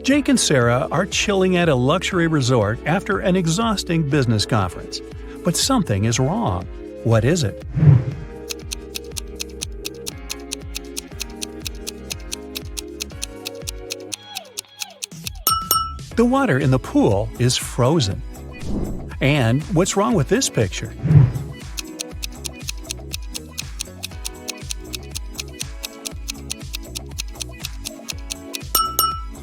Jake and Sarah are chilling at a luxury resort after an exhausting business conference. But something is wrong. What is it? The water in the pool is frozen. And what's wrong with this picture?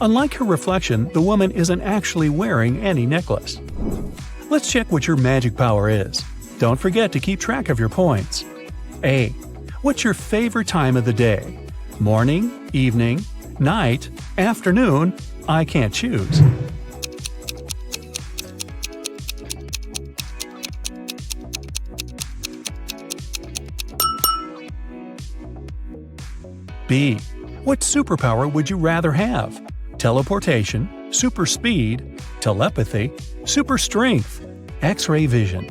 Unlike her reflection, the woman isn't actually wearing any necklace. Let's check what your magic power is. Don't forget to keep track of your points. A. What's your favorite time of the day? Morning, evening, night, afternoon? I can't choose. B. What superpower would you rather have? Teleportation, super speed, telepathy, super strength, X-ray vision.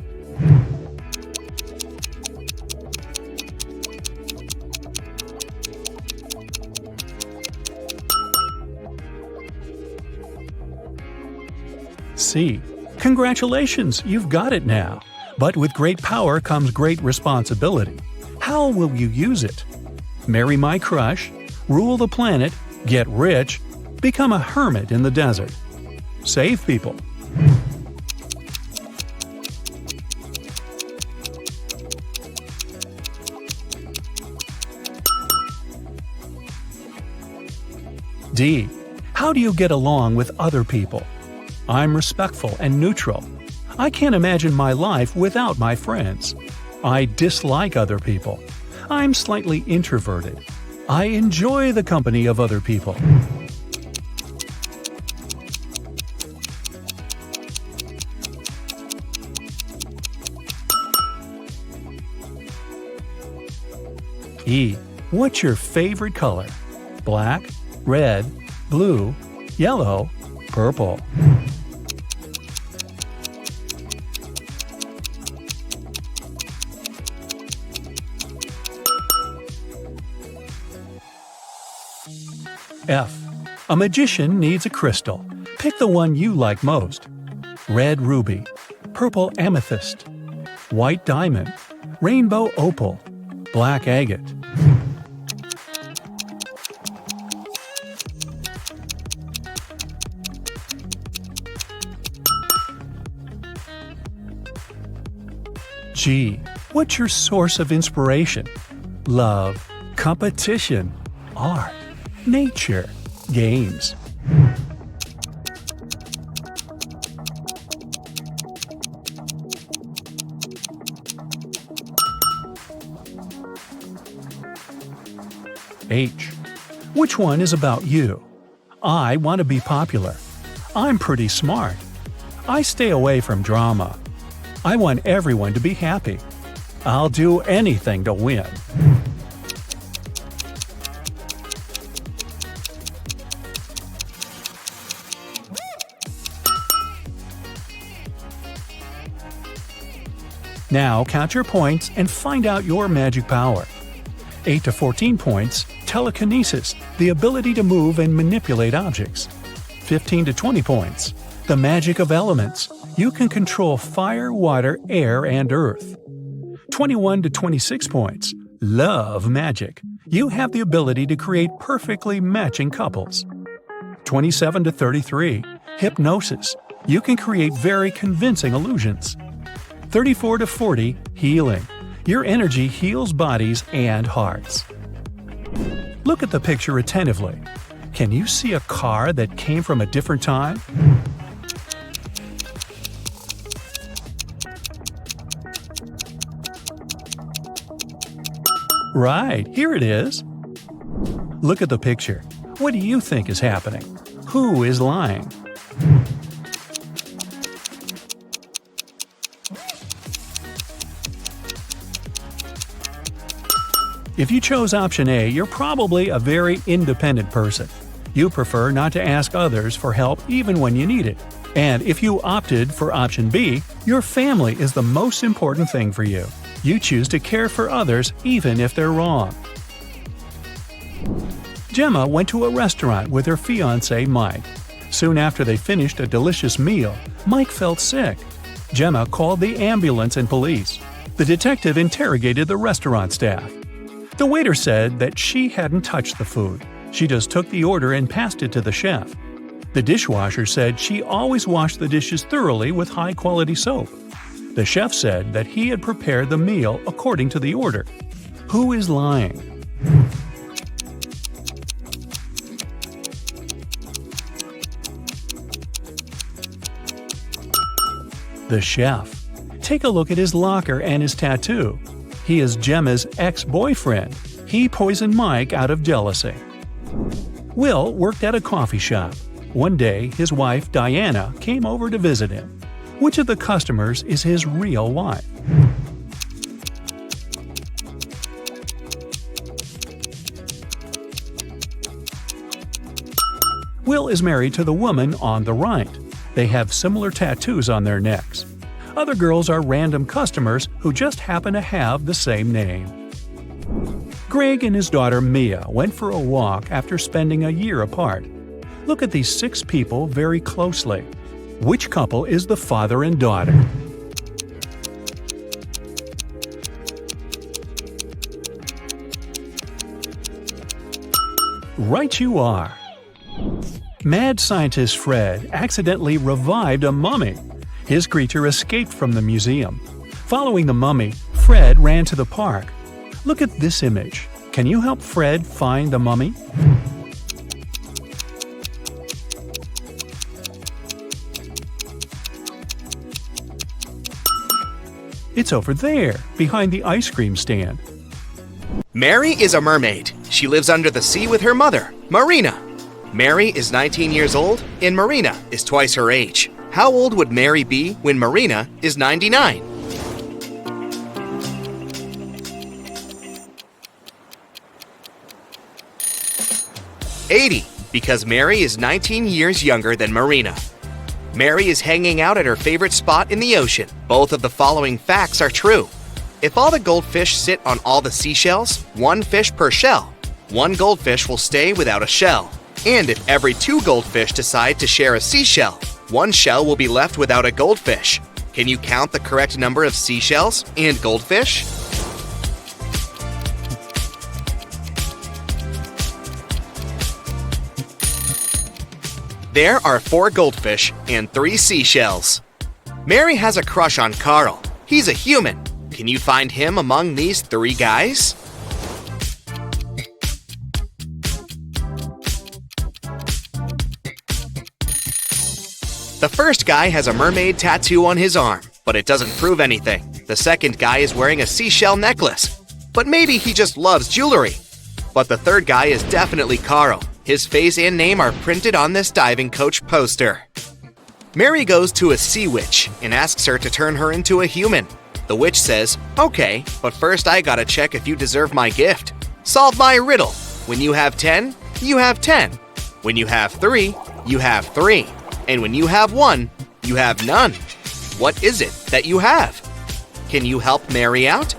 C. Congratulations, you've got it now. But with great power comes great responsibility. How will you use it? Marry my crush, rule the planet, get rich, become a hermit in the desert. Save people. D. How do you get along with other people? I'm respectful and neutral. I can't imagine my life without my friends. I dislike other people. I'm slightly introverted. I enjoy the company of other people. E. What's your favorite color? Black, red, blue, yellow, purple. F. A magician needs a crystal. Pick the one you like most. Red ruby, purple amethyst, white diamond, rainbow opal, black agate. G. What's your source of inspiration? Love, competition, art, nature, games. H. Which one is about you? I want to be popular. I'm pretty smart. I stay away from drama. I want everyone to be happy. I'll do anything to win. Now count your points and find out your magic power. 8 to 14 points, telekinesis, the ability to move and manipulate objects. 15 to 20 points, the magic of elements. You can control fire, water, air, and earth. 21 to 26 points, love magic. You have the ability to create perfectly matching couples. 27 to 33, hypnosis. You can create very convincing illusions. 34 to 40, healing. Your energy heals bodies and hearts. Look at the picture attentively. Can you see a car that came from a different time? Right, here it is. Look at the picture. What do you think is happening? Who is lying? If you chose option A, you're probably a very independent person. You prefer not to ask others for help even when you need it. And if you opted for option B, your family is the most important thing for you. You choose to care for others even if they're wrong. Gemma went to a restaurant with her fiancé Mike. Soon after they finished a delicious meal, Mike felt sick. Gemma called the ambulance and police. The detective interrogated the restaurant staff. The waiter said that she hadn't touched the food. She just took the order and passed it to the chef. The dishwasher said she always washed the dishes thoroughly with high-quality soap. The chef said that he had prepared the meal according to the order. Who is lying? The chef. Take a look at his locker and his tattoo. He is Gemma's ex-boyfriend. He poisoned Mike out of jealousy. Will worked at a coffee shop. One day, his wife, Diana, came over to visit him. Which of the customers is his real wife? Will is married to the woman on the right. They have similar tattoos on their necks. Other girls are random customers who just happen to have the same name. Greg and his daughter Mia went for a walk after spending a year apart. Look at these 6 people very closely. Which couple is the father and daughter? Right you are! Mad scientist Fred accidentally revived a mummy. His creature escaped from the museum. Following the mummy, Fred ran to the park. Look at this image. Can you help Fred find the mummy? It's over there, behind the ice cream stand. Mary is a mermaid. She lives under the sea with her mother, Marina. Mary is 19 years old, and Marina is twice her age. How old would Mary be when Marina is 99? "80, because Mary is 19 years younger than Marina. Mary is hanging out at her favorite spot in the ocean. Both of the following facts are true. If all the goldfish sit on all the seashells, 1 fish per shell, 1 goldfish will stay without a shell. And if every 2 goldfish decide to share a seashell, 1 shell will be left without a goldfish. Can you count the correct number of seashells and goldfish? There are 4 goldfish and 3 seashells. Mary has a crush on Carl. He's a human. Can you find him among these 3 guys? The first guy has a mermaid tattoo on his arm, but it doesn't prove anything. The second guy is wearing a seashell necklace, but maybe he just loves jewelry. But the third guy is definitely Carl. His face and name are printed on this diving coach poster. Mary goes to a sea witch and asks her to turn her into a human. The witch says, "Okay, but first I gotta check if you deserve my gift. Solve my riddle. When you have 10, you have 10. When you have 3, you have 3. And when you have 1, you have none. What is it that you have? Can you help Mary out?"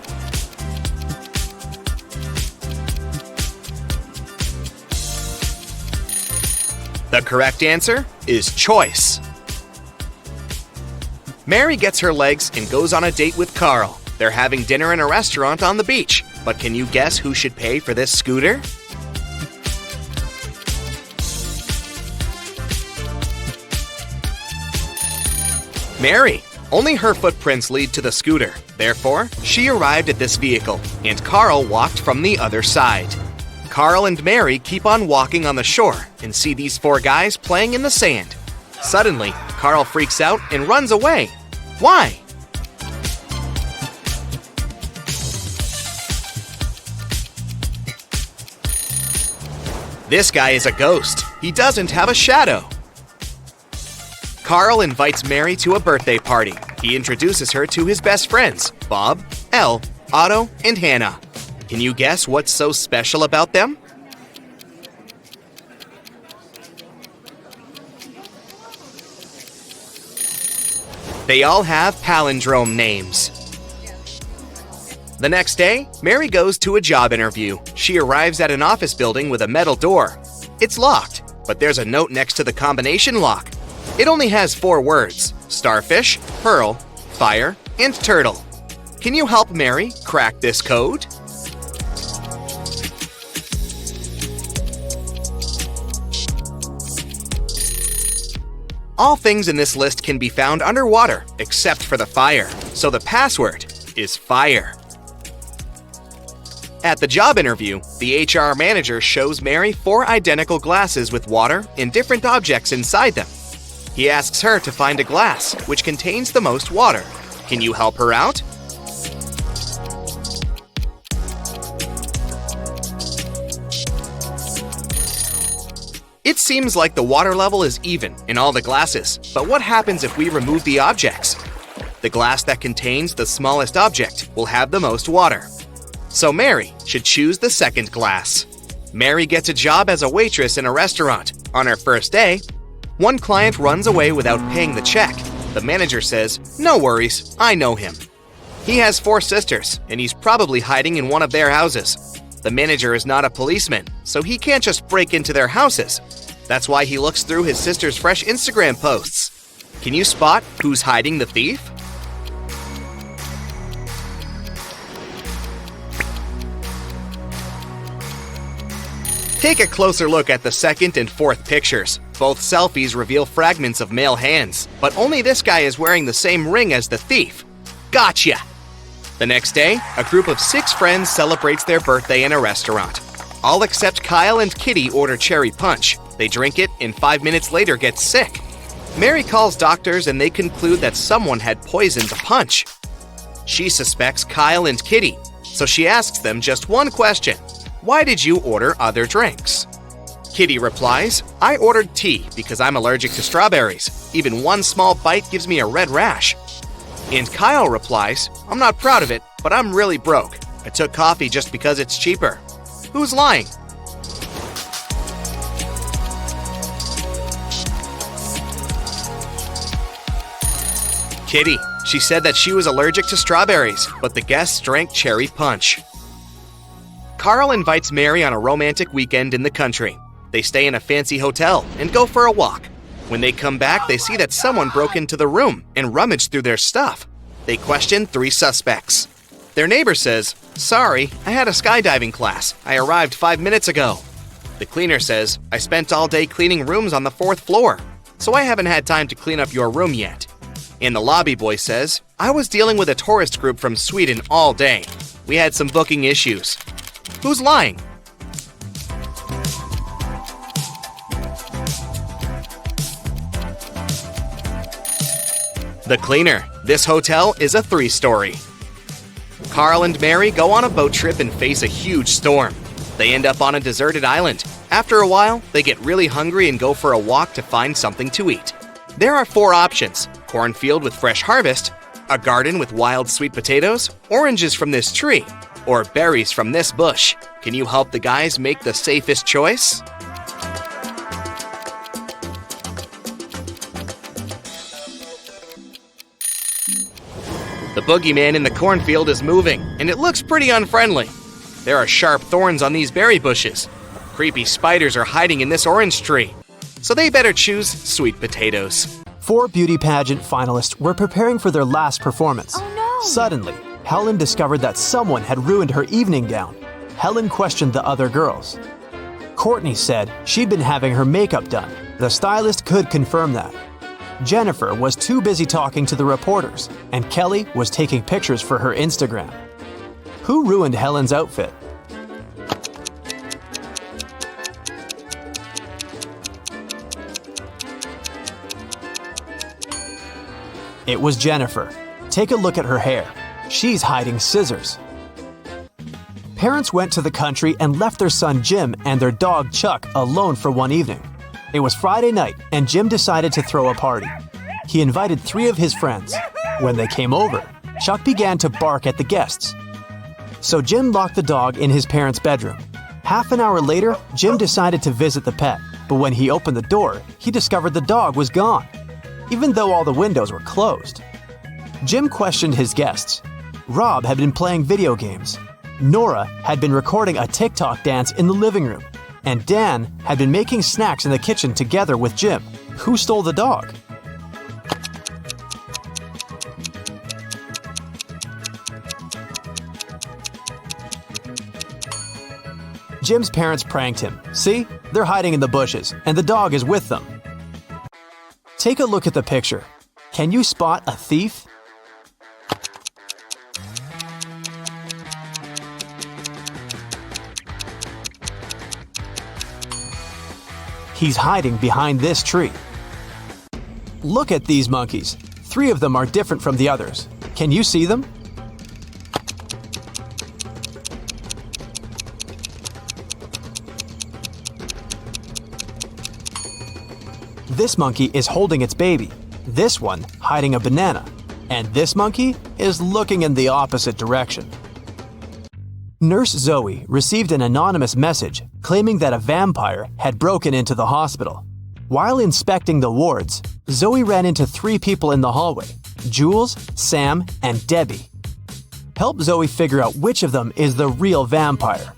The correct answer is choice. Mary gets her legs and goes on a date with Carl. They're having dinner in a restaurant on the beach. But can you guess who should pay for this scooter? Mary. Only her footprints lead to the scooter. Therefore, she arrived at this vehicle, and Carl walked from the other side. Carl and Mary keep on walking on the shore and see these 4 guys playing in the sand. Suddenly, Carl freaks out and runs away. Why? This guy is a ghost. He doesn't have a shadow. Carl invites Mary to a birthday party. He introduces her to his best friends, Bob, Elle, Otto, and Hannah. Can you guess what's so special about them? They all have palindrome names. The next day, Mary goes to a job interview. She arrives at an office building with a metal door. It's locked. but there's a note next to the combination lock. It only has 4 words: starfish, pearl, fire, and turtle. Can you help Mary crack this code? All things in this list can be found underwater, except for the fire, so the password is fire. At the job interview, the HR manager shows Mary 4 identical glasses with water and different objects inside them. He asks her to find a glass which contains the most water. Can you help her out? It seems like the water level is even in all the glasses, but what happens if we remove the objects? The glass that contains the smallest object will have the most water. So Mary should choose the second glass. Mary gets a job as a waitress in a restaurant. On her first day, one client runs away without paying the check. The manager says, "No worries, I know him." He has 4 sisters, and he's probably hiding in one of their houses. The manager is not a policeman, so he can't just break into their houses. That's why he looks through his sister's fresh Instagram posts. Can you spot who's hiding the thief? Take a closer look at the second and fourth pictures. Both selfies reveal fragments of male hands, but only this guy is wearing the same ring as the thief. Gotcha! The next day, a group of 6 friends celebrates their birthday in a restaurant. All except Kyle and Kitty order cherry punch. They drink it and 5 minutes later get sick. Mary calls doctors and they conclude that someone had poisoned the punch. She suspects Kyle and Kitty, so she asks them just one question: why did you order other drinks? Kitty replies, "I ordered tea because I'm allergic to strawberries. Even one small bite gives me a red rash." And Kyle replies, "I'm not proud of it, but I'm really broke. I took coffee just because it's cheaper." Who's lying? Kitty. She said that she was allergic to strawberries, but the guests drank cherry punch. Carl invites Mary on a romantic weekend in the country. They stay in a fancy hotel and go for a walk. When they come back, they see that someone broke into the room and rummaged through their stuff. They question 3 suspects. Their neighbor says, "Sorry, I had a skydiving class. I arrived 5 minutes ago." The cleaner says, "I spent all day cleaning rooms on the 4th floor, so I haven't had time to clean up your room yet." And the lobby boy says, "I was dealing with a tourist group from Sweden all day. We had some booking issues." Who's lying? The cleaner. This hotel is a 3-story. Carl and Mary go on a boat trip and face a huge storm. They end up on a deserted island. After a while, they get really hungry and go for a walk to find something to eat. There are 4 options: cornfield with fresh harvest, a garden with wild sweet potatoes, oranges from this tree, or berries from this bush. Can you help the guys make the safest choice? The boogeyman in the cornfield is moving, and it looks pretty unfriendly. There are sharp thorns on these berry bushes. Creepy spiders are hiding in this orange tree, so they better choose sweet potatoes. 4 beauty pageant finalists were preparing for their last performance. Oh no! Suddenly, Helen discovered that someone had ruined her evening gown. Helen questioned the other girls. Courtney said she'd been having her makeup done. The stylist could confirm that. Jennifer was too busy talking to the reporters, and Kelly was taking pictures for her Instagram. Who ruined Helen's outfit? It was Jennifer. Take a look at her hair. She's hiding scissors. Parents went to the country and left their son Jim and their dog Chuck alone for one evening. It was Friday night, and Jim decided to throw a party. He invited 3 of his friends. When they came over, Chuck began to bark at the guests. So Jim locked the dog in his parents' bedroom. Half an hour later, Jim decided to visit the pet, but when he opened the door, he discovered the dog was gone, even though all the windows were closed. Jim questioned his guests. Rob had been playing video games. Nora had been recording a TikTok dance in the living room. and Dan had been making snacks in the kitchen together with Jim. Who stole the dog? Jim's parents pranked him. See? They're hiding in the bushes, and the dog is with them. Take a look at the picture. Can you spot a thief? He's hiding behind this tree. Look at these monkeys. 3 of them are different from the others. Can you see them? This monkey is holding its baby, this one hiding a banana, and this monkey is looking in the opposite direction. Nurse Zoe received an anonymous message claiming that a vampire had broken into the hospital. While inspecting the wards, Zoe ran into 3 people in the hallway: Jules, Sam, and Debbie. Help Zoe figure out which of them is the real vampire.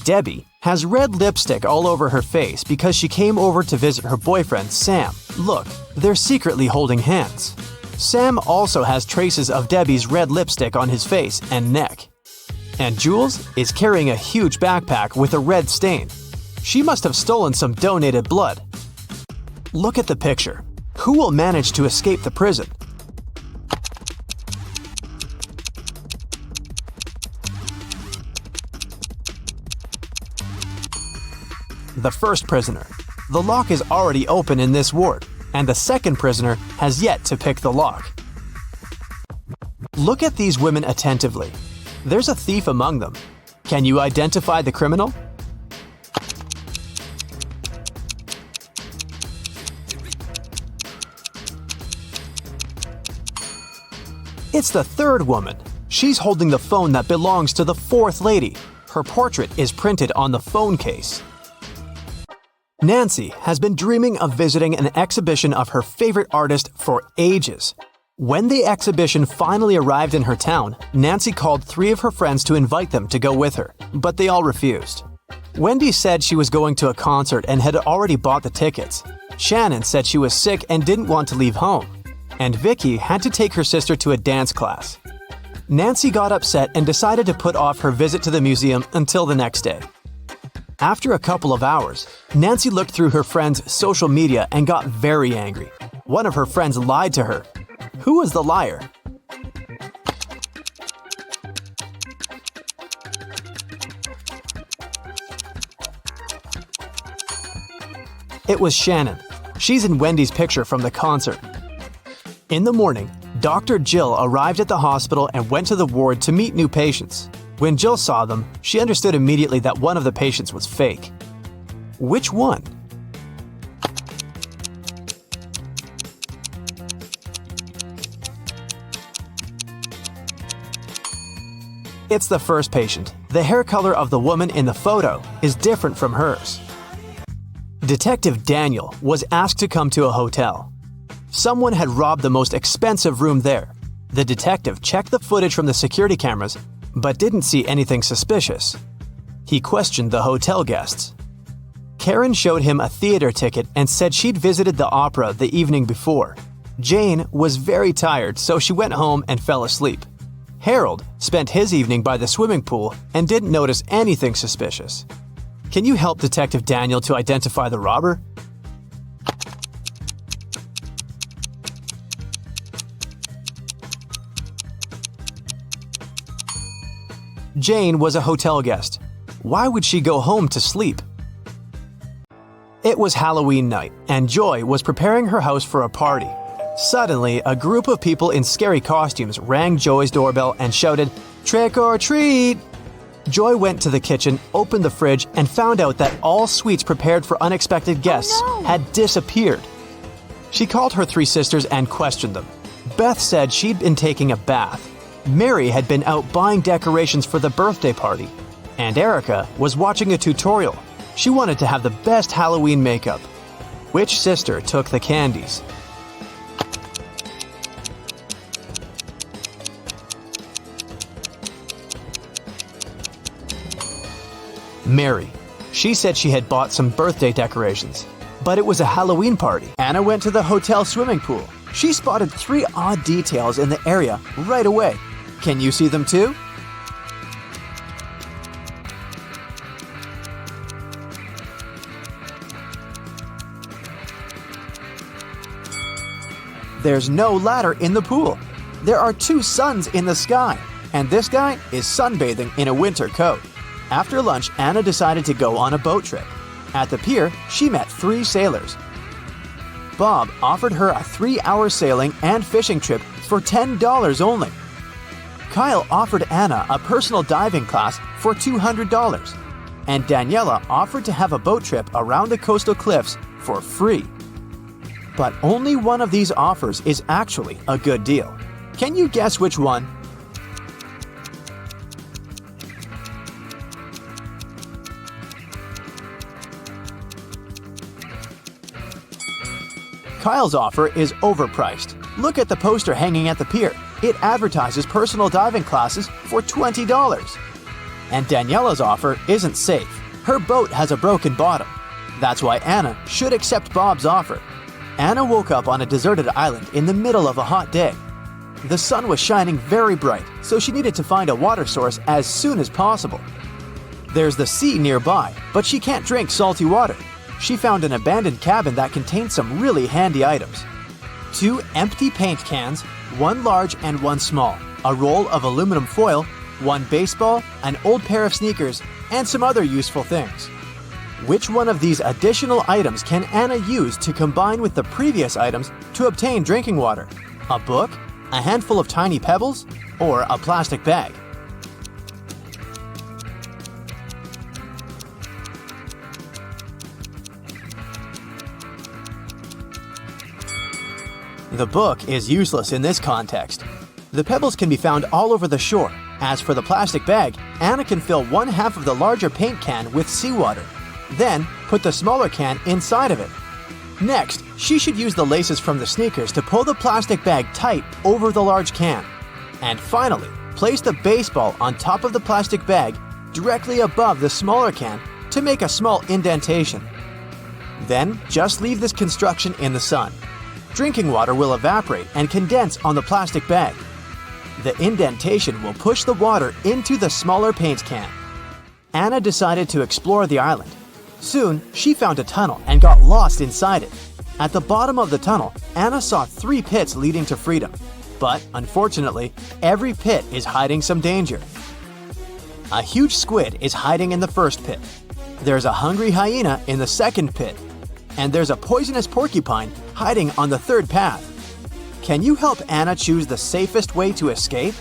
Debbie has red lipstick all over her face because she came over to visit her boyfriend, Sam. Look, they're secretly holding hands. Sam also has traces of Debbie's red lipstick on his face and neck. And Jules is carrying a huge backpack with a red stain. She must have stolen some donated blood. Look at the picture. Who will manage to escape the prison? The first prisoner. The lock is already open in this ward, and the second prisoner has yet to pick the lock. Look at these women attentively. There's a thief among them. Can you identify the criminal? It's the third woman. She's holding the phone that belongs to the fourth lady. Her portrait is printed on the phone case. Nancy has been dreaming of visiting an exhibition of her favorite artist for ages. When the exhibition finally arrived in her town, Nancy called 3 of her friends to invite them to go with her, but they all refused. Wendy said she was going to a concert and had already bought the tickets. Shannon said she was sick and didn't want to leave home. And Vicky had to take her sister to a dance class. Nancy got upset and decided to put off her visit to the museum until the next day. After a couple of hours, Nancy looked through her friend's social media and got very angry. One of her friends lied to her. Who was the liar? It was Shannon. She's in Wendy's picture from the concert. In the morning, Dr. Jill arrived at the hospital and went to the ward to meet new patients. When Jill saw them, she understood immediately that one of the patients was fake. Which one? It's the first patient. The hair color of the woman in the photo is different from hers. Detective Daniel was asked to come to a hotel. Someone had robbed the most expensive room there. The detective checked the footage from the security cameras, but didn't see anything suspicious. He questioned the hotel guests. Karen showed him a theater ticket and said she'd visited the opera the evening before. Jane was very tired, so she went home and fell asleep. Harold spent his evening by the swimming pool and didn't notice anything suspicious. Can you help Detective Daniel to identify the robber? Jane was a hotel guest. Why would she go home to sleep? It was Halloween night, and Joy was preparing her house for a party. Suddenly, a group of people in scary costumes rang Joy's doorbell and shouted, "Trick or treat!" Joy went to the kitchen, opened the fridge, and found out that all sweets prepared for unexpected guests had disappeared. She called her 3 sisters and questioned them. Beth said she'd been taking a bath. Mary had been out buying decorations for the birthday party. And Erica was watching a tutorial. She wanted to have the best Halloween makeup. Which sister took the candies? Mary. She said she had bought some birthday decorations, but it was a Halloween party. Anna went to the hotel swimming pool. She spotted 3 odd details in the area right away. Can you see them too? There's no ladder in the pool. There are 2 suns in the sky, and this guy is sunbathing in a winter coat. After lunch, Anna decided to go on a boat trip. At the pier, she met 3 sailors. Bob offered her a 3-hour sailing and fishing trip for $10 only. Kyle offered Anna a personal diving class for $200. And Daniela offered to have a boat trip around the coastal cliffs for free. But only one of these offers is actually a good deal. Can you guess which one? Kyle's offer is overpriced. Look at the poster hanging at the pier. It advertises personal diving classes for $20. And Daniela's offer isn't safe. Her boat has a broken bottom. That's why Anna should accept Bob's offer. Anna woke up on a deserted island in the middle of a hot day. The sun was shining very bright, so she needed to find a water source as soon as possible. There's the sea nearby, but she can't drink salty water. She found an abandoned cabin that contained some really handy items. 2 empty paint cans, 1 large and 1 small, a roll of aluminum foil, 1 baseball, an old pair of sneakers, and some other useful things. Which one of these additional items can Anna use to combine with the previous items to obtain drinking water? A book, a handful of tiny pebbles, or a plastic bag? The book is useless in this context. The pebbles can be found all over the shore. As for the plastic bag, Anna can fill 1/2 of the larger paint can with seawater. Then, put the smaller can inside of it. Next, she should use the laces from the sneakers to pull the plastic bag tight over the large can. And finally, place the baseball on top of the plastic bag directly above the smaller can to make a small indentation. Then, just leave this construction in the sun. Drinking water will evaporate and condense on the plastic bag. The indentation will push the water into the smaller paint can. Anna decided to explore the island. Soon, she found a tunnel and got lost inside it. At the bottom of the tunnel, Anna saw 3 pits leading to freedom. But, unfortunately, every pit is hiding some danger. A huge squid is hiding in the first pit. There's a hungry hyena in the second pit. And there's a poisonous porcupine hiding on the 3rd path. Can you help Anna choose the safest way to escape?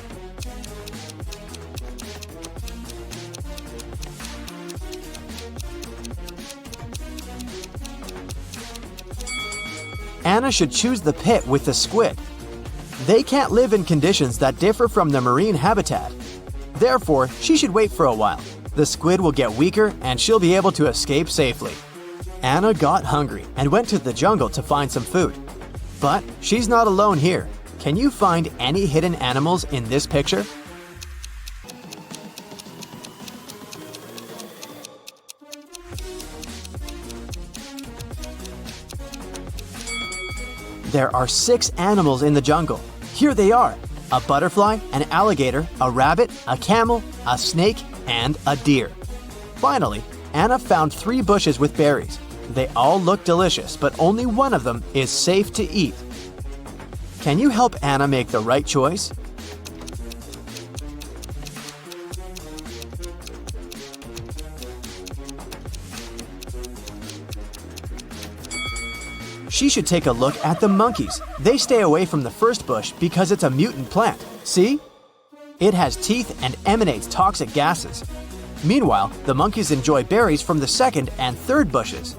Anna should choose the pit with the squid. They can't live in conditions that differ from the marine habitat. Therefore, she should wait for a while. The squid will get weaker and she'll be able to escape safely. Anna got hungry and went to the jungle to find some food. But she's not alone here. Can you find any hidden animals in this picture? There are 6 animals in the jungle. Here they are: a butterfly, an alligator, a rabbit, a camel, a snake, and a deer. Finally, Anna found 3 bushes with berries. They all look delicious, but only one of them is safe to eat. Can you help Anna make the right choice? She should take a look at the monkeys. They stay away from the first bush because it's a mutant plant. See? It has teeth and emanates toxic gases. Meanwhile, the monkeys enjoy berries from the second and third bushes.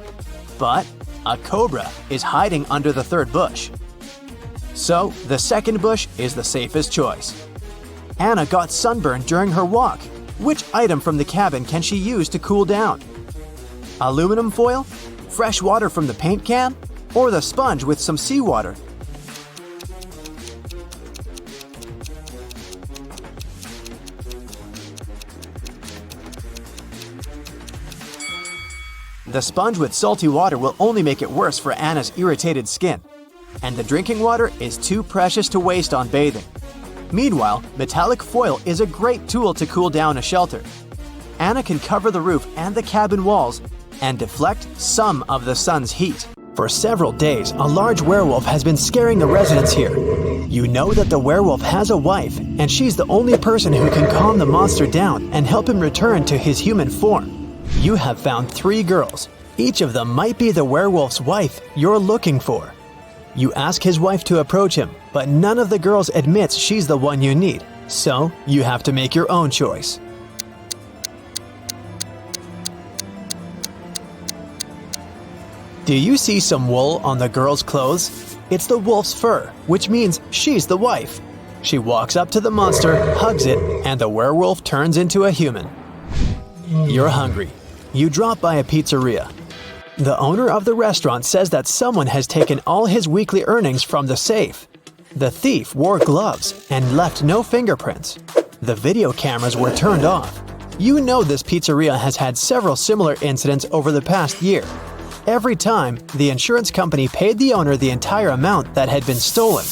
But a cobra is hiding under the third bush. So, the second bush is the safest choice. Anna got sunburned during her walk. Which item from the cabin can she use to cool down? Aluminum foil? Fresh water from the paint can? Or the sponge with some seawater? The sponge with salty water will only make it worse for Anna's irritated skin. And the drinking water is too precious to waste on bathing. Meanwhile, metallic foil is a great tool to cool down a shelter. Anna can cover the roof and the cabin walls and deflect some of the sun's heat. For several days, a large werewolf has been scaring the residents here. You know that the werewolf has a wife, and she's the only person who can calm the monster down and help him return to his human form. You have found 3 girls. Each of them might be the werewolf's wife you're looking for. You ask his wife to approach him, but none of the girls admits she's the one you need, so you have to make your own choice. Do you see some wool on the girl's clothes? It's the wolf's fur, which means she's the wife. She walks up to the monster, hugs it, and the werewolf turns into a human. You're hungry. You drop by a pizzeria. The owner of the restaurant says that someone has taken all his weekly earnings from the safe. The thief wore gloves and left no fingerprints. The video cameras were turned off. You know this pizzeria has had several similar incidents over the past year. Every time, the insurance company paid the owner the entire amount that had been stolen.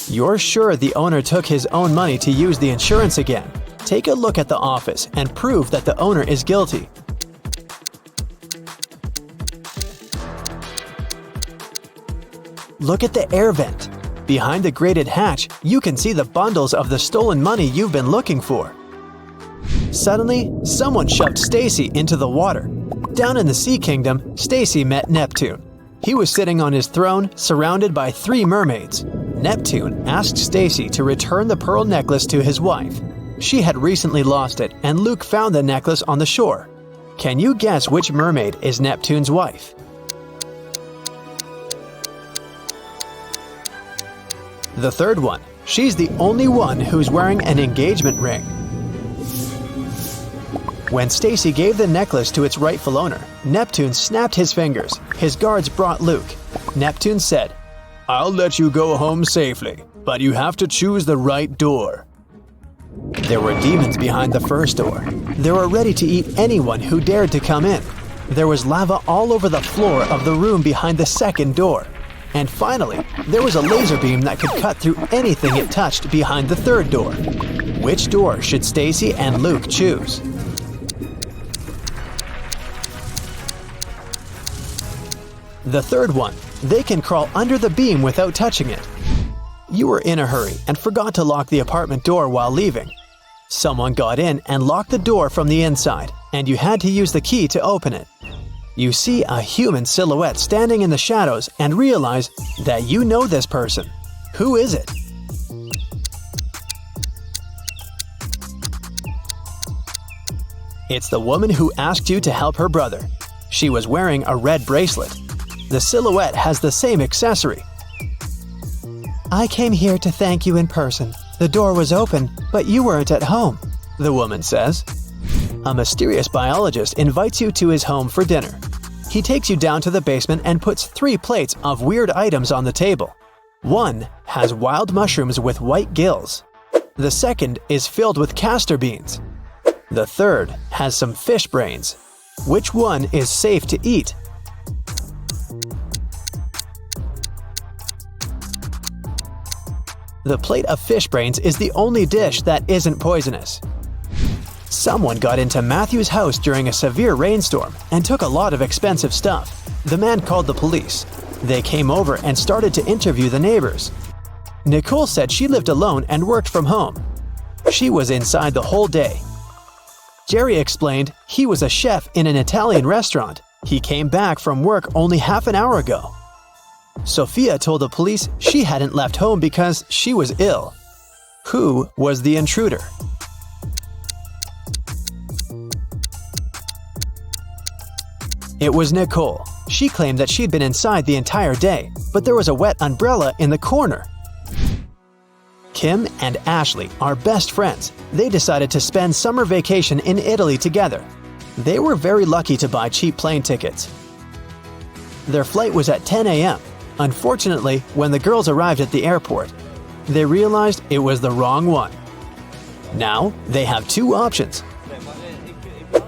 You're sure the owner took his own money to use the insurance again. Take a look at the office and prove that the owner is guilty. Look at the air vent. Behind the grated hatch, you can see the bundles of the stolen money you've been looking for. Suddenly, someone shoved Stacy into the water. Down in the Sea Kingdom, Stacy met Neptune. He was sitting on his throne, surrounded by 3 mermaids. Neptune asked Stacy to return the pearl necklace to his wife. She had recently lost it, and Luke found the necklace on the shore. Can you guess which mermaid is Neptune's wife? The third one. She's the only one who's wearing an engagement ring. When Stacy gave the necklace to its rightful owner, Neptune snapped his fingers. His guards brought Luke. Neptune said, "I'll let you go home safely, but you have to choose the right door." There were demons behind the first door. They were ready to eat anyone who dared to come in. There was lava all over the floor of the room behind the second door. And finally, there was a laser beam that could cut through anything it touched behind the third door. Which door should Stacy and Luke choose? The third one. They can crawl under the beam without touching it. You were in a hurry and forgot to lock the apartment door while leaving. Someone got in and locked the door from the inside, and you had to use the key to open it. You see a human silhouette standing in the shadows and realize that you know this person. Who is it? It's the woman who asked you to help her brother. She was wearing a red bracelet. The silhouette has the same accessory. "I came here to thank you in person. The door was open, but you weren't at home," the woman says. A mysterious biologist invites you to his home for dinner. He takes you down to the basement and puts 3 plates of weird items on the table. One has wild mushrooms with white gills. The second is filled with castor beans. The third has some fish brains. Which one is safe to eat? The plate of fish brains is the only dish that isn't poisonous. Someone got into Matthew's house during a severe rainstorm and took a lot of expensive stuff. The man called the police. They came over and started to interview the neighbors. Nicole said she lived alone and worked from home. She was inside the whole day. Jerry explained he was a chef in an Italian restaurant. He came back from work only half an hour ago. Sophia told the police she hadn't left home because she was ill. Who was the intruder? It was Nicole. She claimed that she'd been inside the entire day, but there was a wet umbrella in the corner. Kim and Ashley are best friends. They decided to spend summer vacation in Italy together. They were very lucky to buy cheap plane tickets. Their flight was at 10 a.m. Unfortunately, when the girls arrived at the airport, they realized it was the wrong one. Now, they have 2 options.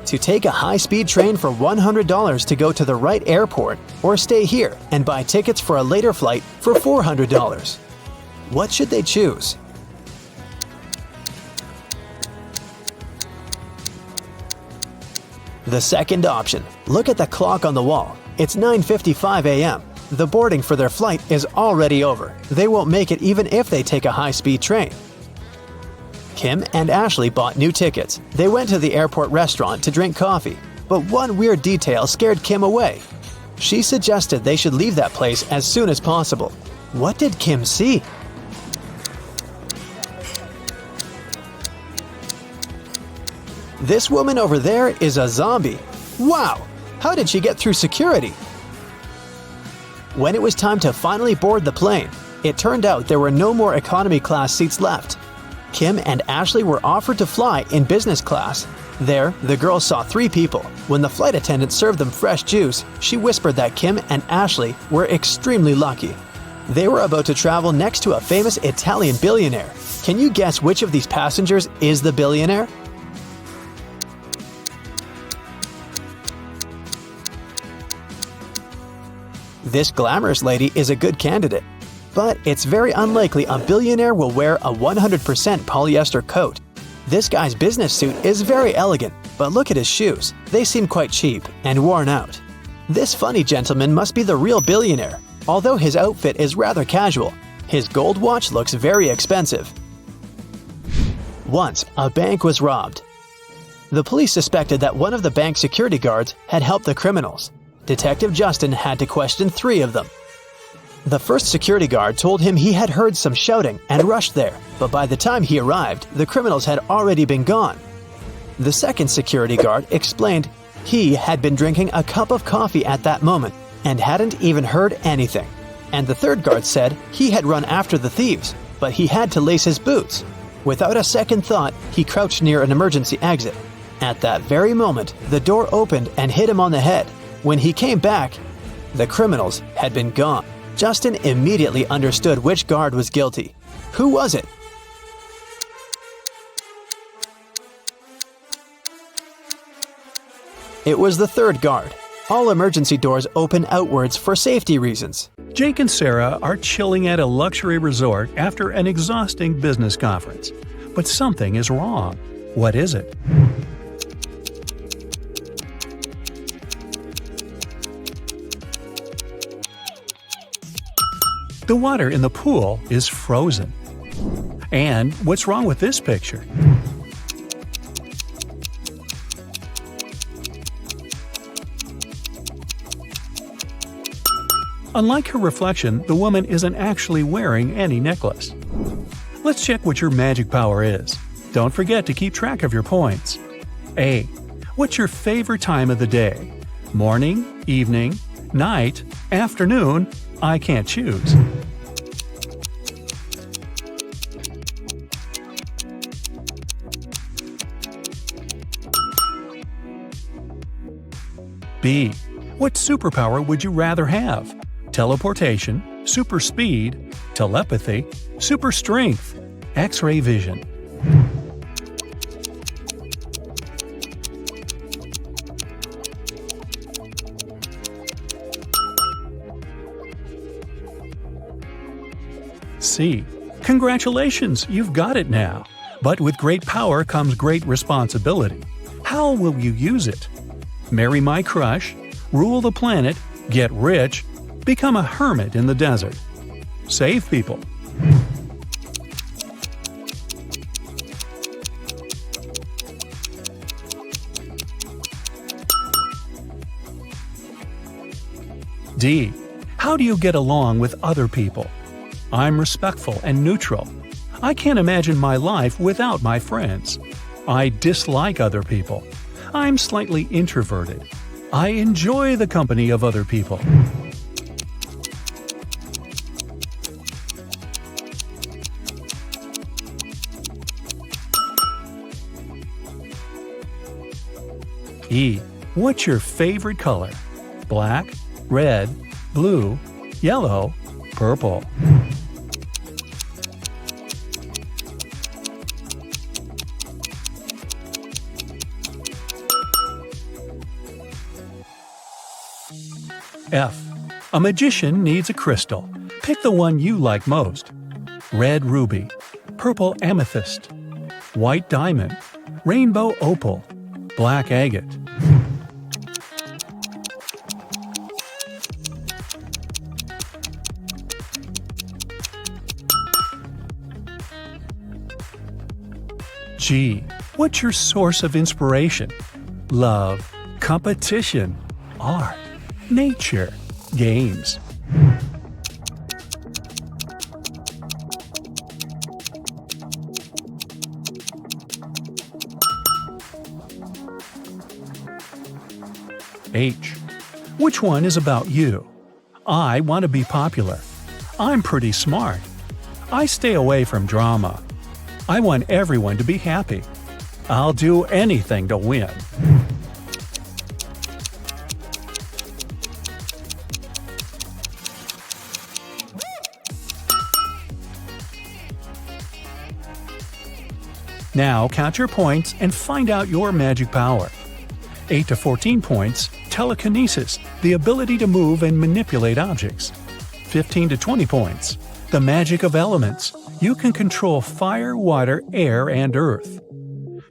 To take a high-speed train for $100 to go to the right airport, or stay here and buy tickets for a later flight for $400. What should they choose? The second option. Look at the clock on the wall. It's 9:55 a.m. The boarding for their flight is already over. They won't make it even if they take a high-speed train. Kim and Ashley bought new tickets. They went to the airport restaurant to drink coffee, but one weird detail scared Kim away. She suggested they should leave that place as soon as possible. What did Kim see? This woman over there is a zombie. Wow! How did she get through security? When it was time to finally board the plane, it turned out there were no more economy class seats left. Kim and Ashley were offered to fly in business class. There, the girls saw 3 people. When the flight attendant served them fresh juice, she whispered that Kim and Ashley were extremely lucky. They were about to travel next to a famous Italian billionaire. Can you guess which of these passengers is the billionaire? This glamorous lady is a good candidate, but it's very unlikely a billionaire will wear a 100% polyester coat. This guy's business suit is very elegant, but look at his shoes. They seem quite cheap and worn out. This funny gentleman must be the real billionaire, although his outfit is rather casual. His gold watch looks very expensive. Once, a bank was robbed. The police suspected that one of the bank security guards had helped the criminals. Detective Justin had to question 3 of them. The first security guard told him he had heard some shouting and rushed there, but by the time he arrived, the criminals had already been gone. The second security guard explained he had been drinking a cup of coffee at that moment and hadn't even heard anything. And the third guard said he had run after the thieves, but he had to lace his boots. Without a second thought, he crouched near an emergency exit. At that very moment, the door opened and hit him on the head. When he came back, the criminals had been gone. Justin immediately understood which guard was guilty. Who was it? It was the third guard. All emergency doors open outwards for safety reasons. Jake and Sarah are chilling at a luxury resort after an exhausting business conference. But something is wrong. What is it? The water in the pool is frozen. And what's wrong with this picture? Unlike her reflection, the woman isn't actually wearing any necklace. Let's check what your magic power is. Don't forget to keep track of your points. A. What's your favorite time of the day? Morning, evening, night, afternoon? I can't choose. B. What superpower would you rather have? Teleportation, super speed, telepathy, super strength, X-ray vision. C. Congratulations, you've got it now. But with great power comes great responsibility. How will you use it? Marry my crush, rule the planet, get rich, become a hermit in the desert. Save people. D. How do you get along with other people? I'm respectful and neutral. I can't imagine my life without my friends. I dislike other people. I'm slightly introverted. I enjoy the company of other people. E. What's your favorite color? Black, red, blue, yellow, purple. F. A magician needs a crystal. Pick the one you like most. Red ruby, purple amethyst, white diamond, rainbow opal, black agate. G. What's your source of inspiration? Love, competition, art, nature, games. H. Which one is about you? I want to be popular. I'm pretty smart. I stay away from drama. I want everyone to be happy. I'll do anything to win. Now count your points and find out your magic power. 8 to 14 points, telekinesis, the ability to move and manipulate objects. 15 to 20 points, the magic of elements. You can control fire, water, air, and earth.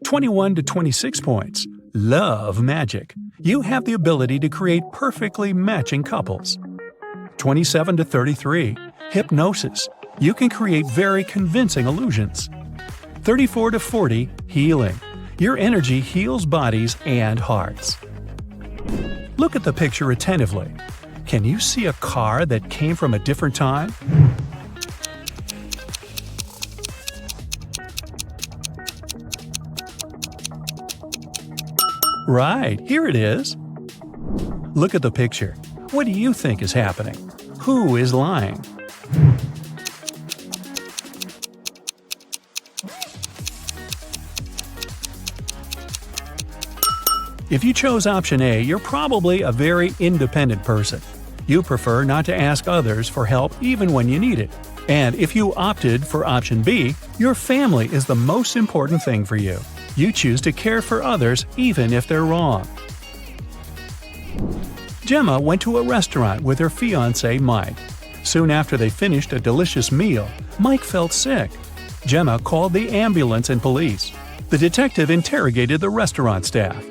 21 to 26 points, love magic. You have the ability to create perfectly matching couples. 27 to 33, hypnosis. You can create very convincing illusions. 34 to 40, healing. Your energy heals bodies and hearts. Look at the picture attentively. Can you see a car that came from a different time? Right, here it is. Look at the picture. What do you think is happening? Who is lying? If you chose option A, you're probably a very independent person. You prefer not to ask others for help even when you need it. And if you opted for option B, your family is the most important thing for you. You choose to care for others even if they're wrong. Gemma went to a restaurant with her fiancé Mike. Soon after they finished a delicious meal, Mike felt sick. Gemma called the ambulance and police. The detective interrogated the restaurant staff.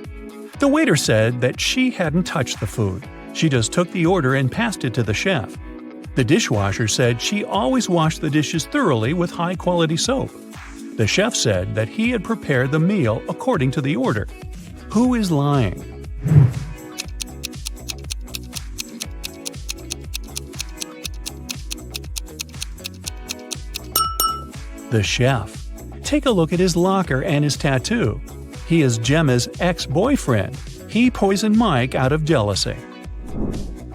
The waiter said that she hadn't touched the food. She just took the order and passed it to the chef. The dishwasher said she always washed the dishes thoroughly with high-quality soap. The chef said that he had prepared the meal according to the order. Who is lying? The chef. Take a look at his locker and his tattoo. He is Gemma's ex-boyfriend. He poisoned Mike out of jealousy.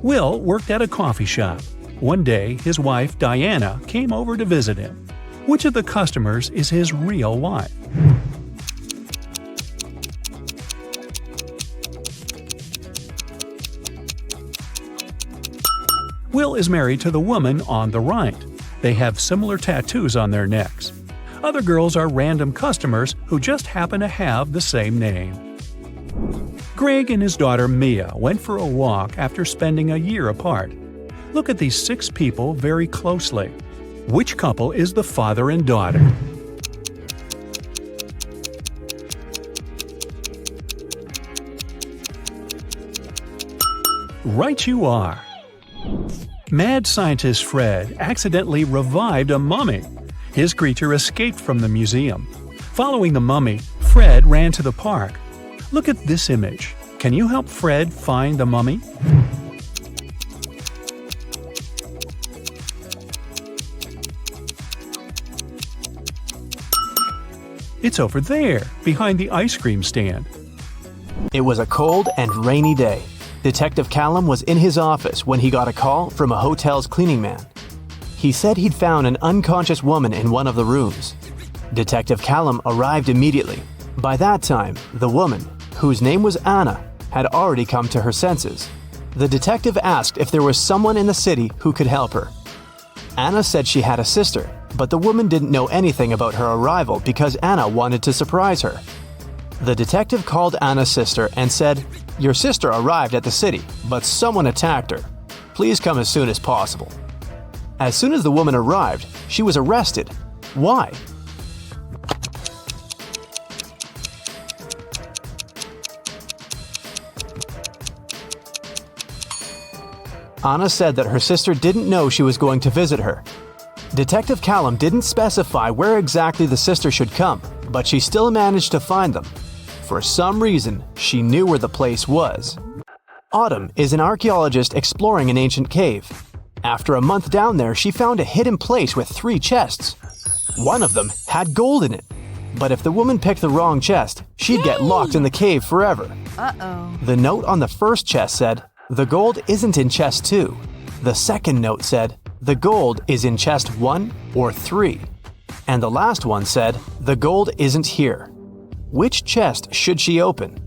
Will worked at a coffee shop. One day, his wife, Diana, came over to visit him. Which of the customers is his real wife? Will is married to the woman on the right. They have similar tattoos on their necks. Other girls are random customers who just happen to have the same name. Greg and his daughter Mia went for a walk after spending a year apart. Look at these 6 people very closely. Which couple is the father and daughter? Right you are. Mad scientist Fred accidentally revived a mummy. His creature escaped from the museum. Following the mummy, Fred ran to the park. Look at this image. Can you help Fred find the mummy? It's over there, behind the ice cream stand. It was a cold and rainy day. Detective Callum was in his office when he got a call from a hotel's cleaning man. He said he'd found an unconscious woman in one of the rooms. Detective Callum arrived immediately. By that time, the woman, whose name was Anna, had already come to her senses. The detective asked if there was someone in the city who could help her. Anna said she had a sister, but the woman didn't know anything about her arrival because Anna wanted to surprise her. The detective called Anna's sister and said, "Your sister arrived at the city, but someone attacked her. Please come as soon as possible. As soon as the woman arrived, she was arrested. Why? Anna said that her sister didn't know she was going to visit her. Detective Callum didn't specify where exactly the sister should come, but she still managed to find them. For some reason, she knew where the place was. Autumn is an archaeologist exploring an ancient cave. After a month down there, she found a hidden place with 3 chests. One of them had gold in it. But if the woman picked the wrong chest, she'd get locked in the cave forever. Uh-oh. The note on the first chest said, "The gold isn't in chest 2." The second note said, "The gold is in chest 1 or 3." And the last one said, "The gold isn't here." Which chest should she open?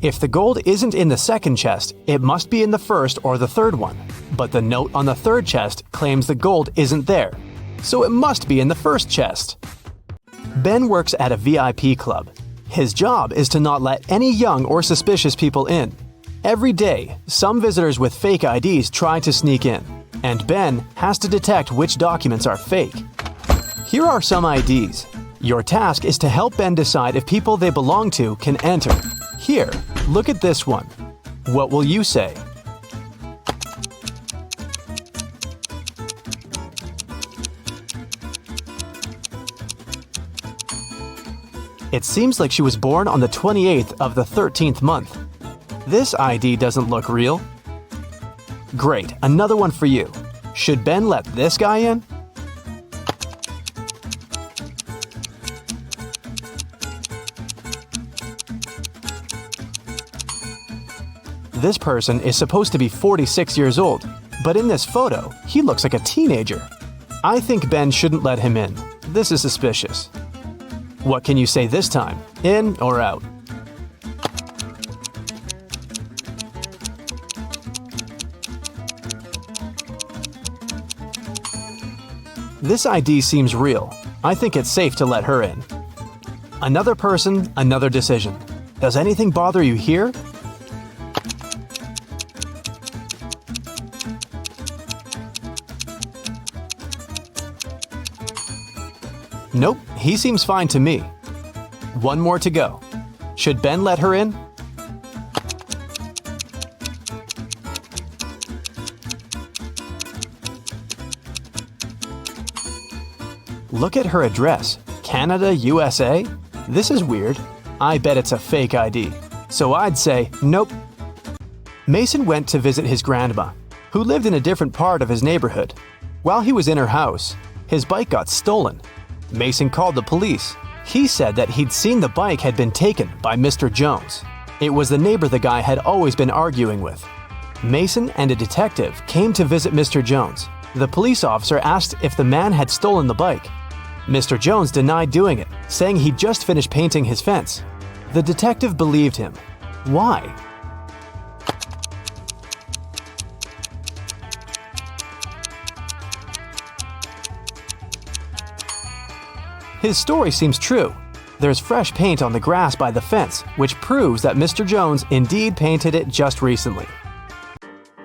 If the gold isn't in the second chest, it must be in the first or the third one. But the note on the third chest claims the gold isn't there, so it must be in the first chest. Ben works at a VIP club. His job is to not let any young or suspicious people in. Every day, some visitors with fake IDs try to sneak in, and Ben has to detect which documents are fake. Here are some IDs. Your task is to help Ben decide if people they belong to can enter. Here, look at this one. What will you say? It seems like she was born on the 28th of the 13th month. This ID doesn't look real. Great, another one for you. Should Ben let this guy in? This person is supposed to be 46 years old, but in this photo, he looks like a teenager. I think Ben shouldn't let him in. This is suspicious. What can you say this time? In or out? This ID seems real. I think it's safe to let her in. Another person, another decision. Does anything bother you here? Nope, he seems fine to me. One more to go. Should Ben let her in? Look at her address. Canada, USA? This is weird. I bet it's a fake ID. So I'd say nope. Mason went to visit his grandma, who lived in a different part of his neighborhood. While he was in her house, his bike got stolen. Mason called the police. He said that he'd seen the bike had been taken by Mr. Jones. It was the neighbor the guy had always been arguing with. Mason and a detective came to visit Mr. Jones. The police officer asked if the man had stolen the bike. Mr. Jones denied doing it, saying he'd just finished painting his fence. The detective believed him. Why? His story seems true. There's fresh paint on the grass by the fence, which proves that Mr. Jones indeed painted it just recently.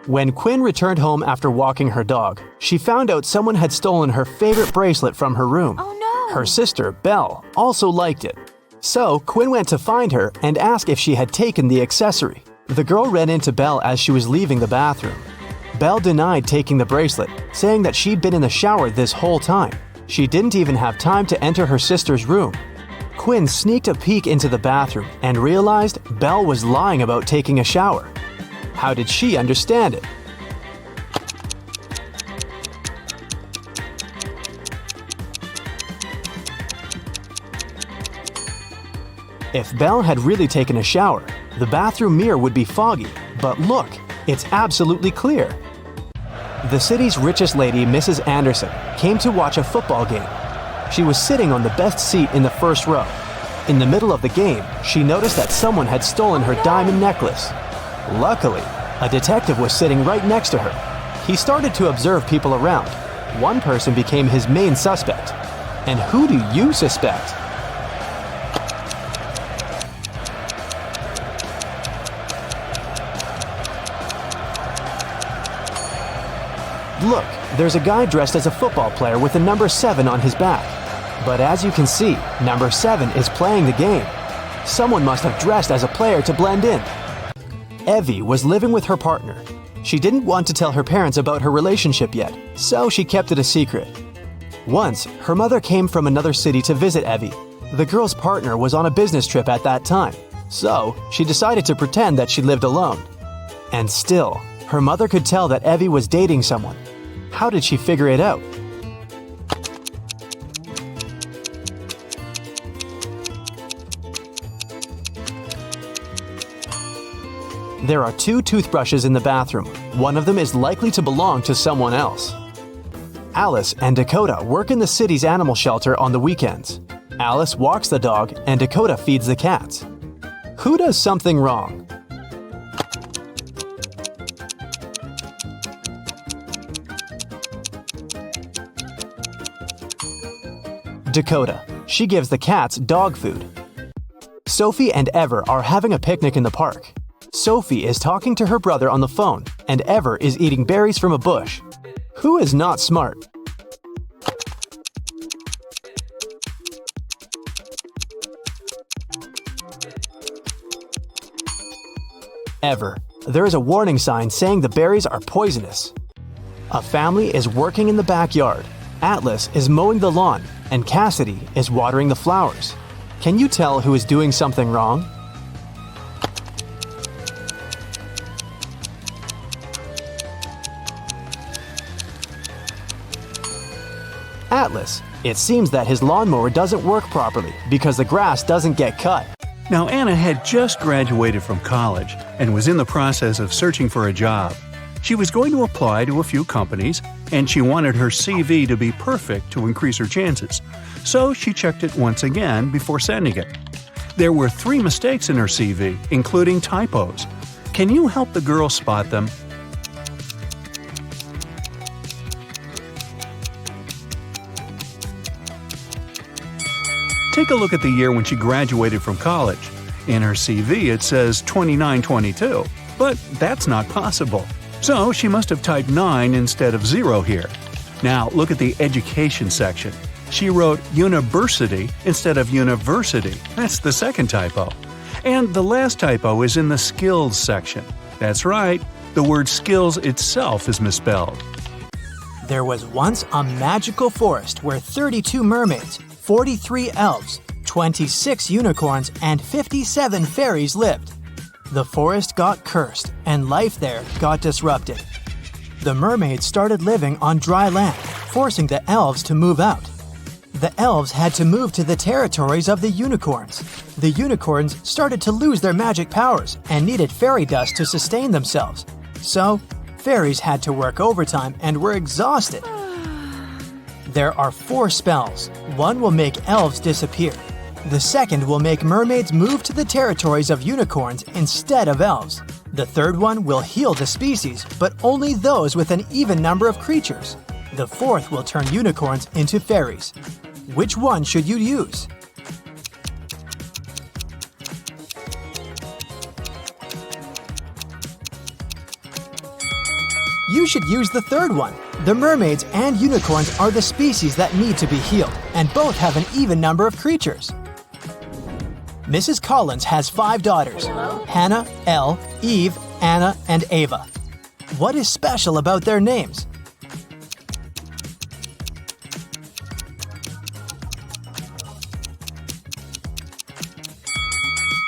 When Quinn returned home after walking her dog, she found out someone had stolen her favorite bracelet from her room. Oh no! Her sister, Belle, also liked it. So Quinn went to find her and asked if she had taken the accessory. The girl ran into Belle as she was leaving the bathroom. Belle denied taking the bracelet, saying that she'd been in the shower this whole time. She didn't even have time to enter her sister's room. Quinn sneaked a peek into the bathroom and realized Belle was lying about taking a shower. How did she understand it? If Belle had really taken a shower, the bathroom mirror would be foggy, but look, it's absolutely clear. The city's richest lady, Mrs. Anderson, came to watch a football game. She was sitting on the best seat in the first row. In the middle of the game, she noticed that someone had stolen her diamond necklace. Luckily, a detective was sitting right next to her. He started to observe people around. One person became his main suspect. And who do you suspect? Look, there's a guy dressed as a football player with a number 7 on his back. But as you can see, number 7 is playing the game. Someone must have dressed as a player to blend in. Evie was living with her partner. She didn't want to tell her parents about her relationship yet, so she kept it a secret. Once, her mother came from another city to visit Evie. The girl's partner was on a business trip at that time, so she decided to pretend that she lived alone. And still, her mother could tell that Evie was dating someone. How did she figure it out? There are 2 toothbrushes in the bathroom. One of them is likely to belong to someone else. Alice and Dakota work in the city's animal shelter on the weekends. Alice walks the dog and Dakota feeds the cats. Who does something wrong? Dakota. She gives the cats dog food. Sophie and Ever are having a picnic in the park. Sophie is talking to her brother on the phone, and Ever is eating berries from a bush. Who is not smart? Ever. There is a warning sign saying the berries are poisonous. A family is working in the backyard. Atlas is mowing the lawn, and Cassidy is watering the flowers. Can you tell who is doing something wrong? Atlas. It seems that his lawnmower doesn't work properly because the grass doesn't get cut. Now, Anna had just graduated from college and was in the process of searching for a job. She was going to apply to a few companies, and she wanted her CV to be perfect to increase her chances. So she checked it once again before sending it. There were 3 mistakes in her CV, including typos. Can you help the girl spot them? Take a look at the year when she graduated from college. In her CV it says 2922, but that's not possible. So she must have typed 9 instead of 0 here. Now look at the education section. She wrote university instead of university. That's the second typo. And the last typo is in the skills section. That's right, the word skills itself is misspelled. There was once a magical forest where 32 mermaids, 43 elves, 26 unicorns, and 57 fairies lived. The forest got cursed, and life there got disrupted. The mermaids started living on dry land, forcing the elves to move out. The elves had to move to the territories of the unicorns. The unicorns started to lose their magic powers and needed fairy dust to sustain themselves. So, fairies had to work overtime and were exhausted. There are 4 spells. One will make elves disappear. The second will make mermaids move to the territories of unicorns instead of elves. The third one will heal the species, but only those with an even number of creatures. The fourth will turn unicorns into fairies. Which one should you use? You should use the third one. The mermaids and unicorns are the species that need to be healed, and both have an even number of creatures. Mrs. Collins has 5 daughters: Hannah, Elle, Eve, Anna, and Ava. What is special about their names?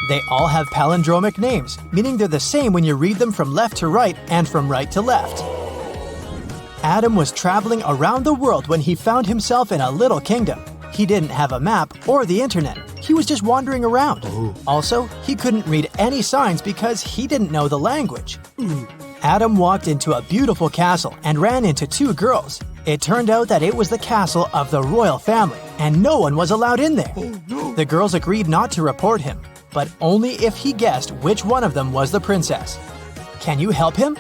They all have palindromic names, meaning they're the same when you read them from left to right and from right to left. Adam was traveling around the world when he found himself in a little kingdom. He didn't have a map or the internet. He was just wandering around. Also, he couldn't read any signs because he didn't know the language. Adam walked into a beautiful castle and ran into 2 girls. It turned out that it was the castle of the royal family, and no one was allowed in there. The girls agreed not to report him, but only if he guessed which one of them was the princess. Can you help him?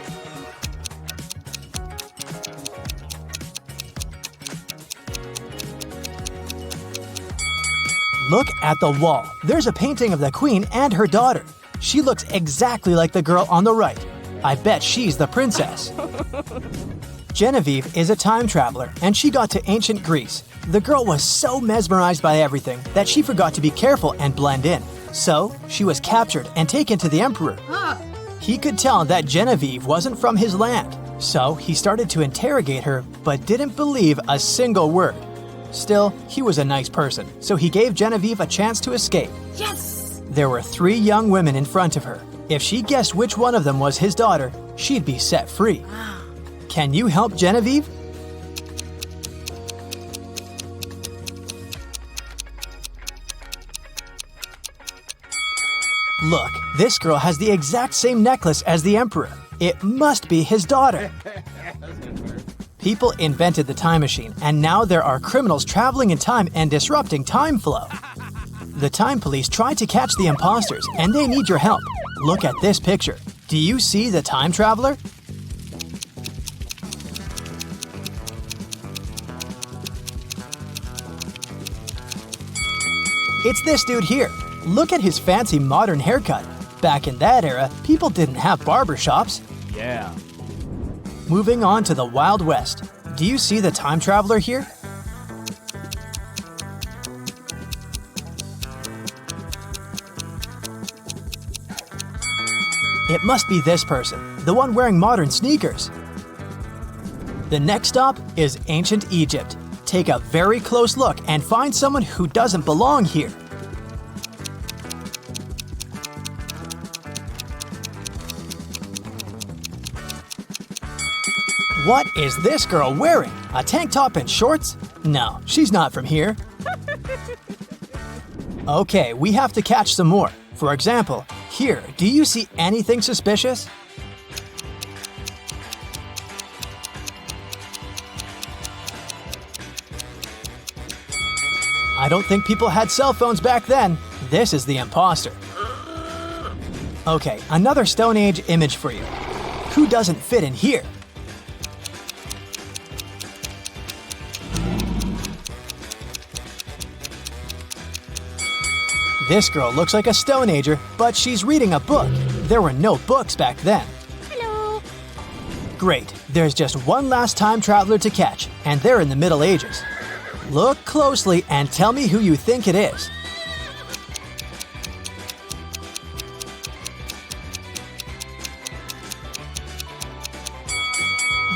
Look at the wall. There's a painting of the queen and her daughter. She looks exactly like the girl on the right. I bet she's the princess. Genevieve is a time traveler, and she got to ancient Greece. The girl was so mesmerized by everything that she forgot to be careful and blend in. So, she was captured and taken to the emperor. He could tell that Genevieve wasn't from his land, so he started to interrogate her but didn't believe a single word. Still, he was a nice person, so he gave Genevieve a chance to escape. Yes! There were 3 young women in front of her. If she guessed which one of them was his daughter, she'd be set free. Can you help Genevieve? Look, this girl has the exact same necklace as the emperor. It must be his daughter. People invented the time machine, and now there are criminals traveling in time and disrupting time flow. The time police tried to catch the imposters, and they need your help. Look at this picture. Do you see the time traveler? It's this dude here. Look at his fancy modern haircut. Back in that era, people didn't have barbershops. Yeah. Moving on to the Wild West. Do you see the time traveler here? It must be this person, the one wearing modern sneakers. The next stop is ancient Egypt. Take a very close look and find someone who doesn't belong here. What is this girl wearing? A tank top and shorts? No, she's not from here. Okay, we have to catch some more. For example, here, do you see anything suspicious? I don't think people had cell phones back then. This is the imposter. Okay, another Stone Age image for you. Who doesn't fit in here? This girl looks like a Stone Ager, but she's reading a book. There were no books back then. Hello. Great, there's just one last time traveler to catch, and they're in the Middle Ages. Look closely and tell me who you think it is.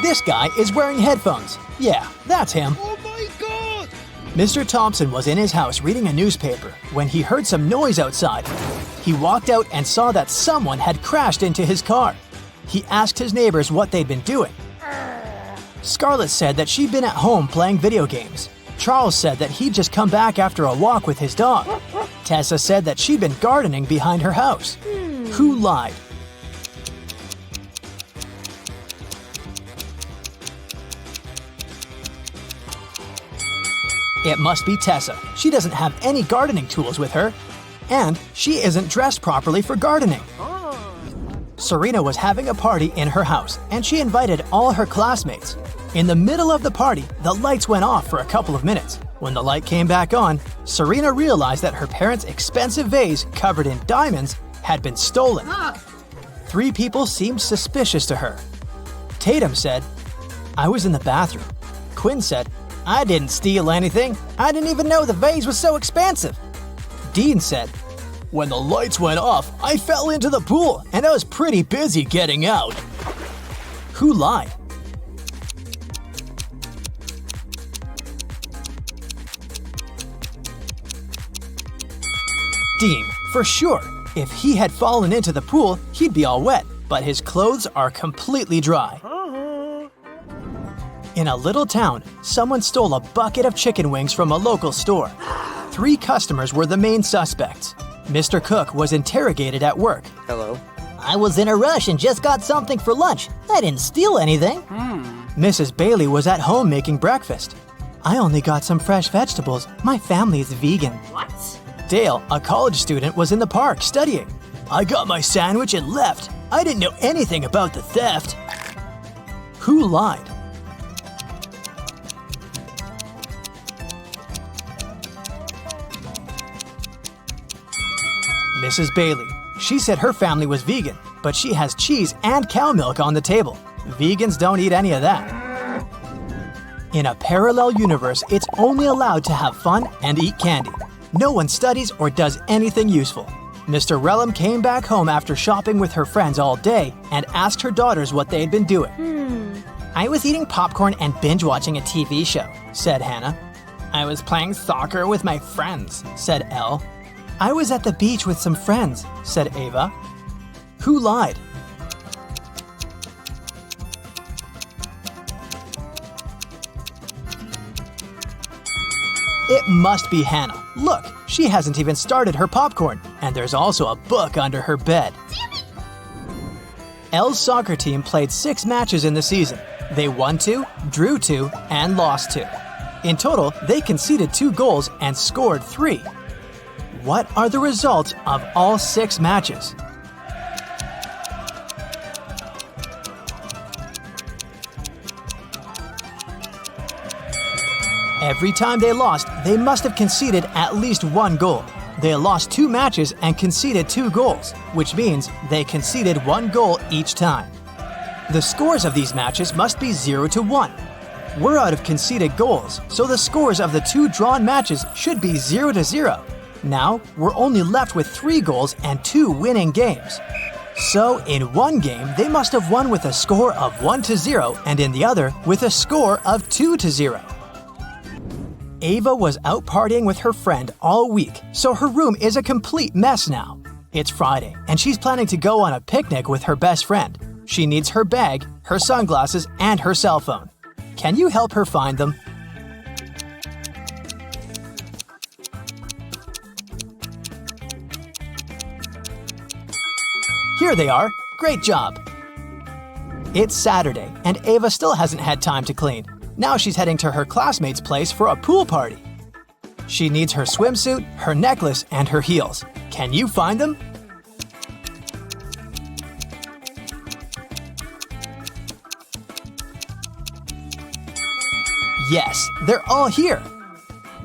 This guy is wearing headphones. Yeah, that's him. Oh my god! Mr. Thompson was in his house reading a newspaper when he heard some noise outside. He walked out and saw that someone had crashed into his car. He asked his neighbors what they'd been doing. Scarlett said that she'd been at home playing video games. Charles said that he'd just come back after a walk with his dog. Tessa said that she'd been gardening behind her house. Who lied? It must be Tessa. She doesn't have any gardening tools with her. And she isn't dressed properly for gardening. Serena was having a party in her house, and she invited all her classmates. In the middle of the party, the lights went off for a couple of minutes. When the light came back on, Serena realized that her parents' expensive vase covered in diamonds had been stolen. 3 people seemed suspicious to her. Tatum said, "I was in the bathroom." Quinn said, "I didn't steal anything. I didn't even know the vase was so expensive." Dean said, "When the lights went off, I fell into the pool and I was pretty busy getting out." Who lied? Dean, for sure. If he had fallen into the pool, he'd be all wet, but his clothes are completely dry. In a little town, someone stole a bucket of chicken wings from a local store. 3 customers were the main suspects. Mr. Cook was interrogated at work. Hello. I was in a rush and just got something for lunch. I didn't steal anything. Mrs. Bailey was at home making breakfast. I only got some fresh vegetables. My family is vegan. What? Dale, a college student, was in the park studying. I got my sandwich and left. I didn't know anything about the theft. Who lied? Mrs. Bailey. She said her family was vegan, but she has cheese and cow milk on the table. Vegans don't eat any of that. In a parallel universe, it's only allowed to have fun and eat candy. No one studies or does anything useful. Mr. Relum came back home after shopping with her friends all day and asked her daughters what they had been doing. I was eating popcorn and binge watching a TV show, said Hannah. I was playing soccer with my friends, said Elle. I was at the beach with some friends, said Ava. Who lied? It must be Hannah. Look, she hasn't even started her popcorn, and there's also a book under her bed. Elle's soccer team played 6 matches in the season. They won 2, drew 2, and lost 2. In total, they conceded 2 goals and scored 3. What are the results of all 6 matches? Every time they lost, they must have conceded at least 1 goal. They lost 2 matches and conceded 2 goals, which means they conceded 1 goal each time. The scores of these matches must be 0-1. We're out of conceded goals, so the scores of the 2 drawn matches should be 0-0. Now, we're only left with 3 goals and 2 winning games. So, in one game, they must have won with a score of 1-0, and in the other, with a score of 2-0. Ava was out partying with her friend all week, so her room is a complete mess now. It's Friday, and she's planning to go on a picnic with her best friend. She needs her bag, her sunglasses, and her cell phone. Can you help her find them? Here they are. Great job! It's Saturday, and Ava still hasn't had time to clean. Now she's heading to her classmate's place for a pool party. She needs her swimsuit, her necklace, and her heels. Can you find them? Yes, they're all here.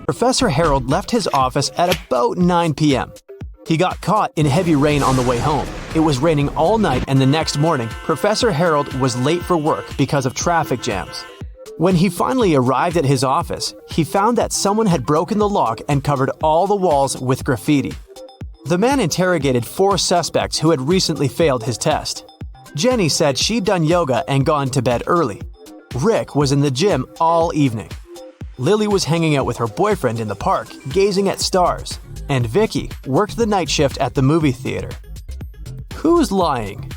Professor Harold left his office at about 9 p.m. He got caught in heavy rain on the way home. It was raining all night, and the next morning, Professor Harold was late for work because of traffic jams. When he finally arrived at his office, he found that someone had broken the lock and covered all the walls with graffiti. The man interrogated 4 suspects who had recently failed his test. Jenny said she'd done yoga and gone to bed early. Rick was in the gym all evening. Lily was hanging out with her boyfriend in the park, gazing at stars. And Vicky worked the night shift at the movie theater. Who's lying?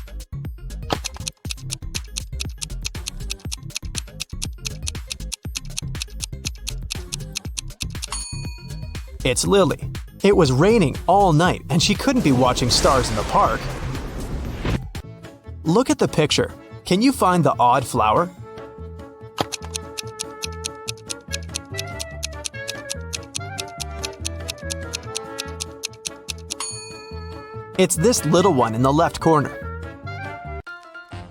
It's Lily. It was raining all night and she couldn't be watching stars in the park. Look at the picture. Can you find the odd flower? It's this little one in the left corner.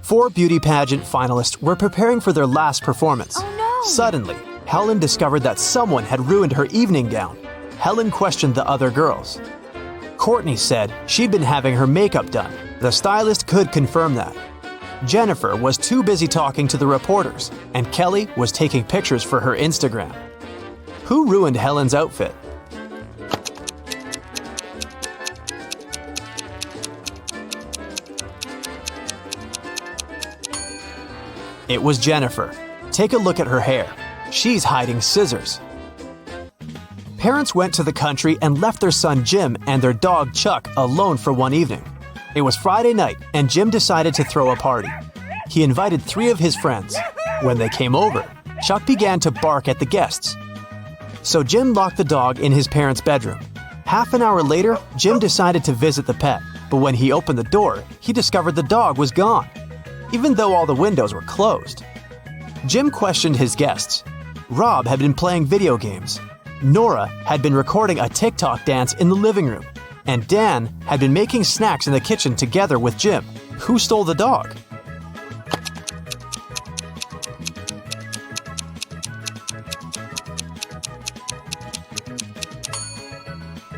4 beauty pageant finalists were preparing for their last performance. Oh no! Suddenly, Helen discovered that someone had ruined her evening gown. Helen questioned the other girls. Courtney said she'd been having her makeup done. The stylist could confirm that. Jennifer was too busy talking to the reporters, and Kelly was taking pictures for her Instagram. Who ruined Helen's outfit? It was Jennifer. Take a look at her hair. She's hiding scissors. Parents went to the country and left their son Jim and their dog Chuck alone for one evening. It was Friday night, and Jim decided to throw a party. He invited 3 of his friends. When they came over, Chuck began to bark at the guests. So Jim locked the dog in his parents' bedroom. Half an hour later, Jim decided to visit the pet, but when he opened the door, he discovered the dog was gone, even though all the windows were closed. Jim questioned his guests. Rob had been playing video games. Nora had been recording a TikTok dance in the living room. And Dan had been making snacks in the kitchen together with Jim. Who stole the dog?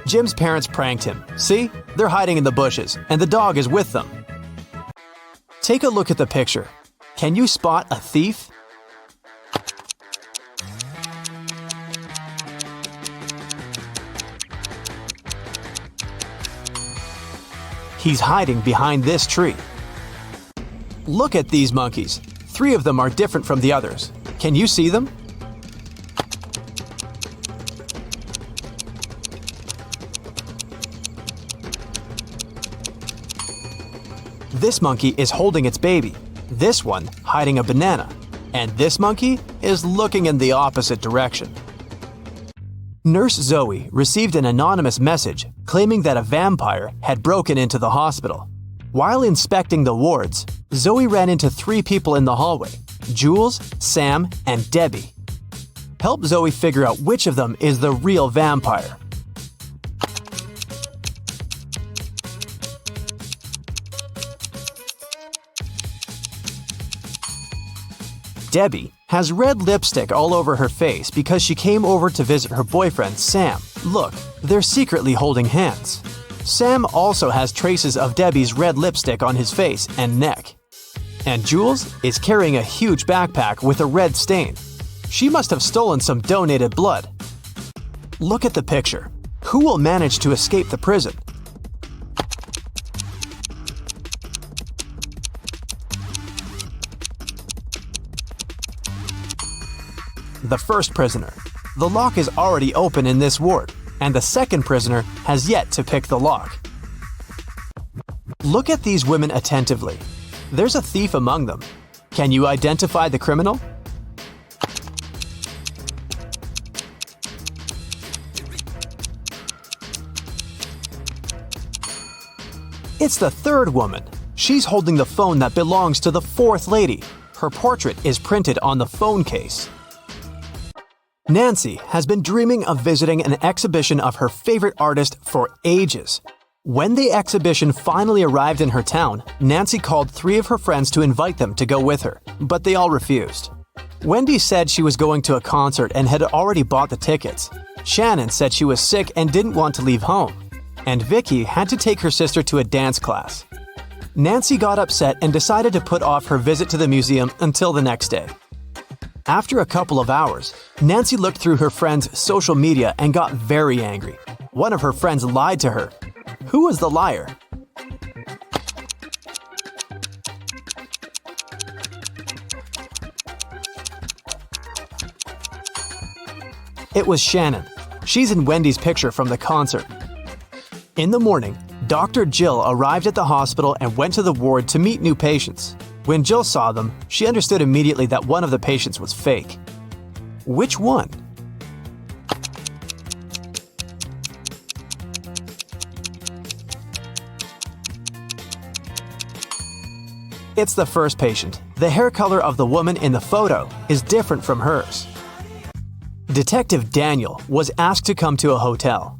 Jim's parents pranked him. See? They're hiding in the bushes, and the dog is with them. Take a look at the picture. Can you spot a thief? He's hiding behind this tree. Look at these monkeys. 3 of them are different from the others. Can you see them? This monkey is holding its baby, this one hiding a banana, and this monkey is looking in the opposite direction. Nurse Zoe received an anonymous message claiming that a vampire had broken into the hospital. While inspecting the wards, Zoe ran into 3 people in the hallway: Jules, Sam, and Debbie. Help Zoe figure out which of them is the real vampire. Debbie has red lipstick all over her face because she came over to visit her boyfriend, Sam. Look, they're secretly holding hands. Sam also has traces of Debbie's red lipstick on his face and neck. And Jules is carrying a huge backpack with a red stain. She must have stolen some donated blood. Look at the picture. Who will manage to escape the prison? The first prisoner. The lock is already open in this ward, and the second prisoner has yet to pick the lock. Look at these women attentively. There's a thief among them. Can you identify the criminal? It's the third woman. She's holding the phone that belongs to the fourth lady. Her portrait is printed on the phone case. Nancy has been dreaming of visiting an exhibition of her favorite artist for ages. When the exhibition finally arrived in her town, Nancy called 3 of her friends to invite them to go with her, but they all refused. Wendy said she was going to a concert and had already bought the tickets. Shannon said she was sick and didn't want to leave home. And Vicky had to take her sister to a dance class. Nancy got upset and decided to put off her visit to the museum until the next day. After a couple of hours, Nancy looked through her friend's social media and got very angry. One of her friends lied to her. Who was the liar? It was Shannon. She's in Wendy's picture from the concert. In the morning, Dr. Jill arrived at the hospital and went to the ward to meet new patients. When Jill saw them, she understood immediately that one of the patients was fake. Which one? It's the first patient. The hair color of the woman in the photo is different from hers. Detective Daniel was asked to come to a hotel.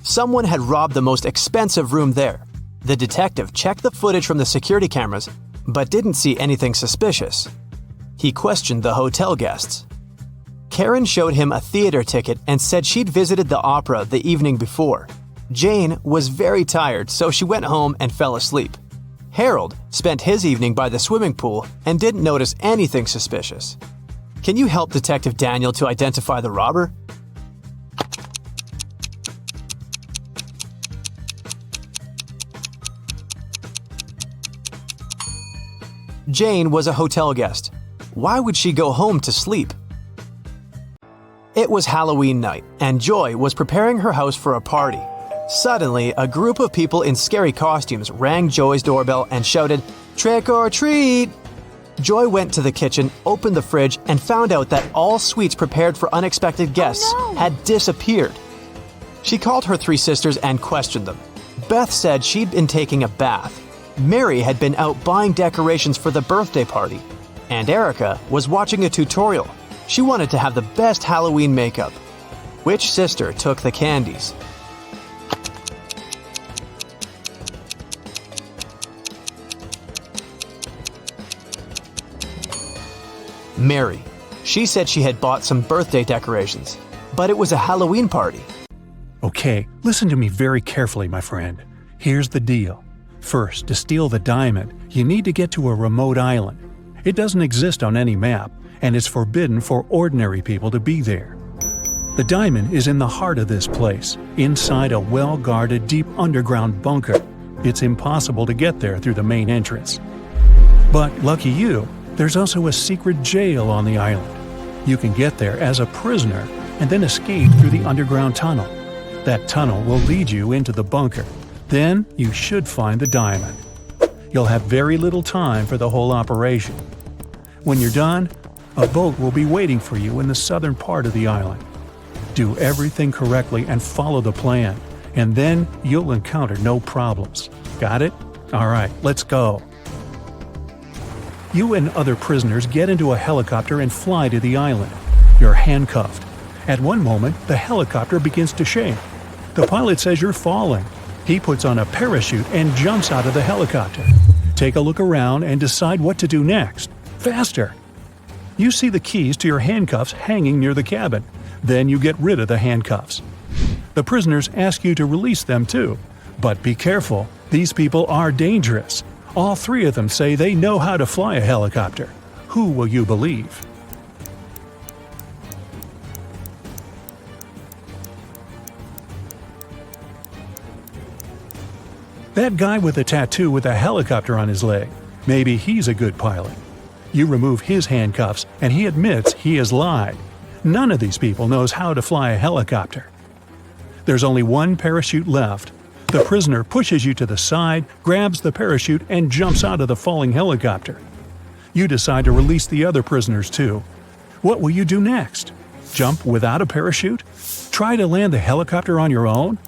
Someone had robbed the most expensive room there. The detective checked the footage from the security cameras, but didn't see anything suspicious. He questioned the hotel guests. Karen showed him a theater ticket and said she'd visited the opera the evening before. Jane was very tired, so she went home and fell asleep. Harold spent his evening by the swimming pool and didn't notice anything suspicious. Can you help Detective Daniel to identify the robber? Jane was a hotel guest. Why would she go home to sleep? It was Halloween night, and Joy was preparing her house for a party. Suddenly, a group of people in scary costumes rang Joy's doorbell and shouted, "Trick or treat!" Joy went to the kitchen, opened the fridge, and found out that all sweets prepared for unexpected guests had disappeared. She called her 3 sisters and questioned them. Beth said she'd been taking a bath. Mary had been out buying decorations for the birthday party. And Erica was watching a tutorial. She wanted to have the best Halloween makeup. Which sister took the candies? Mary. She said she had bought some birthday decorations, but it was a Halloween party. Okay, listen to me very carefully, my friend. Here's the deal. First, to steal the diamond, you need to get to a remote island. It doesn't exist on any map, and it's forbidden for ordinary people to be there. The diamond is in the heart of this place, inside a well-guarded deep underground bunker. It's impossible to get there through the main entrance. But lucky you, there's also a secret jail on the island. You can get there as a prisoner and then escape through the underground tunnel. That tunnel will lead you into the bunker. Then you should find the diamond. You'll have very little time for the whole operation. When you're done, a boat will be waiting for you in the southern part of the island. Do everything correctly and follow the plan, and then you'll encounter no problems. Got it? Alright, let's go. You and other prisoners get into a helicopter and fly to the island. You're handcuffed. At one moment, the helicopter begins to shake. The pilot says you're falling. He puts on a parachute and jumps out of the helicopter. Take a look around and decide what to do next. Faster! You see the keys to your handcuffs hanging near the cabin. Then you get rid of the handcuffs. The prisoners ask you to release them too. But be careful, these people are dangerous. All three of them say they know how to fly a helicopter. Who will you believe? That guy with a tattoo with a helicopter on his leg. Maybe he's a good pilot. You remove his handcuffs and he admits he has lied. None of these people knows how to fly a helicopter. There's only one parachute left. The prisoner pushes you to the side, grabs the parachute, and jumps out of the falling helicopter. You decide to release the other prisoners too. What will you do next? Jump without a parachute? Try to land the helicopter on your own?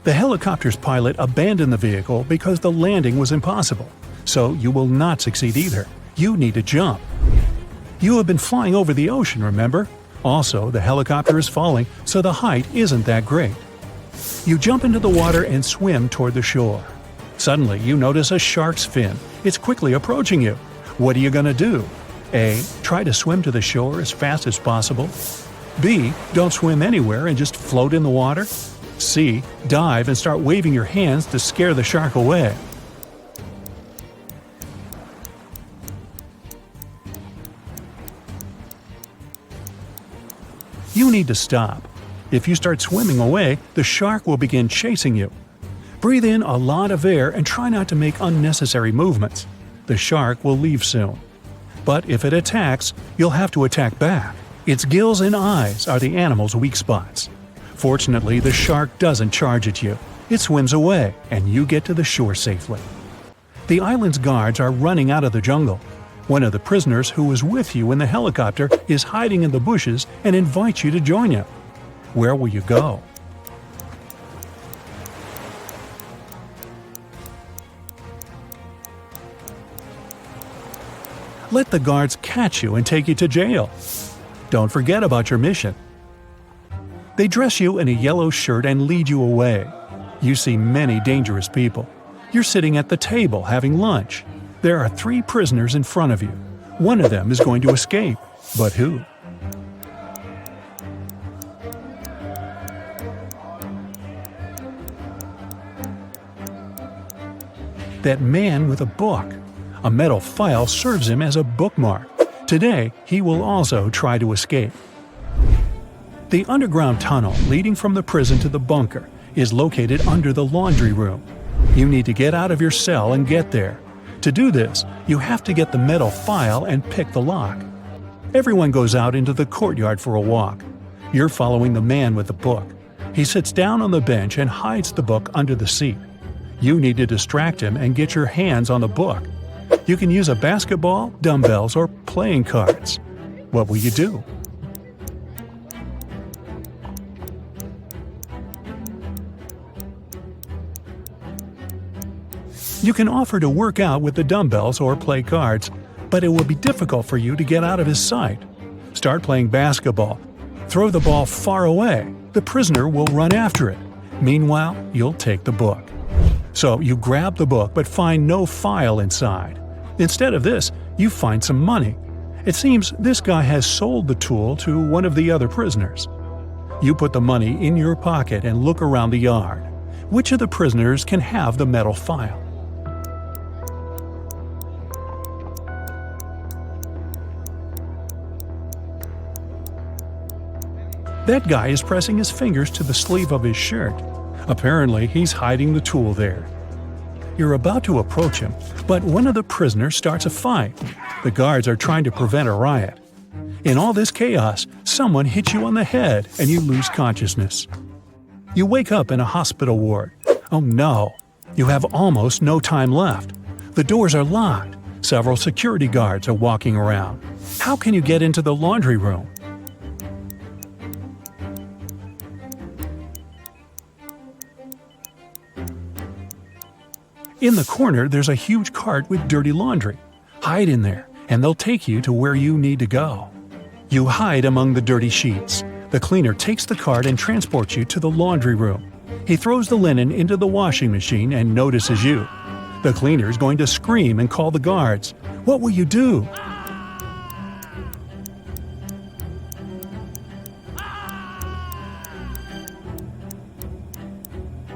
The helicopter's pilot abandoned the vehicle because the landing was impossible. So you will not succeed either. You need to jump. You have been flying over the ocean, remember? Also, the helicopter is falling, so the height isn't that great. You jump into the water and swim toward the shore. Suddenly, you notice a shark's fin. It's quickly approaching you. What are you going to do? A. Try to swim to the shore as fast as possible. B. Don't swim anywhere and just float in the water. C. Dive and start waving your hands to scare the shark away. You need to stop. If you start swimming away, the shark will begin chasing you. Breathe in a lot of air and try not to make unnecessary movements. The shark will leave soon. But if it attacks, you'll have to attack back. Its gills and eyes are the animal's weak spots. Fortunately, the shark doesn't charge at you. It swims away, and you get to the shore safely. The island's guards are running out of the jungle. One of the prisoners who was with you in the helicopter is hiding in the bushes and invites you to join him. Where will you go? Let the guards catch you and take you to jail. Don't forget about your mission. They dress you in a yellow shirt and lead you away. You see many dangerous people. You're sitting at the table having lunch. There are 3 prisoners in front of you. One of them is going to escape. But who? That man with a book. A metal file serves him as a bookmark. Today, he will also try to escape. The underground tunnel leading from the prison to the bunker is located under the laundry room. You need to get out of your cell and get there. To do this, you have to get the metal file and pick the lock. Everyone goes out into the courtyard for a walk. You're following the man with the book. He sits down on the bench and hides the book under the seat. You need to distract him and get your hands on the book. You can use a basketball, dumbbells, or playing cards. What will you do? You can offer to work out with the dumbbells or play cards, but it will be difficult for you to get out of his sight. Start playing basketball. Throw the ball far away. The prisoner will run after it. Meanwhile, you'll take the book. So you grab the book but find no file inside. Instead of this, you find some money. It seems this guy has sold the tool to one of the other prisoners. You put the money in your pocket and look around the yard. Which of the prisoners can have the metal file? That guy is pressing his fingers to the sleeve of his shirt. Apparently, he's hiding the tool there. You're about to approach him, but one of the prisoners starts a fight. The guards are trying to prevent a riot. In all this chaos, someone hits you on the head and you lose consciousness. You wake up in a hospital ward. Oh no! You have almost no time left. The doors are locked. Several security guards are walking around. How can you get into the laundry room? In the corner, there's a huge cart with dirty laundry. Hide in there, and they'll take you to where you need to go. You hide among the dirty sheets. The cleaner takes the cart and transports you to the laundry room. He throws the linen into the washing machine and notices you. The cleaner is going to scream and call the guards. What will you do?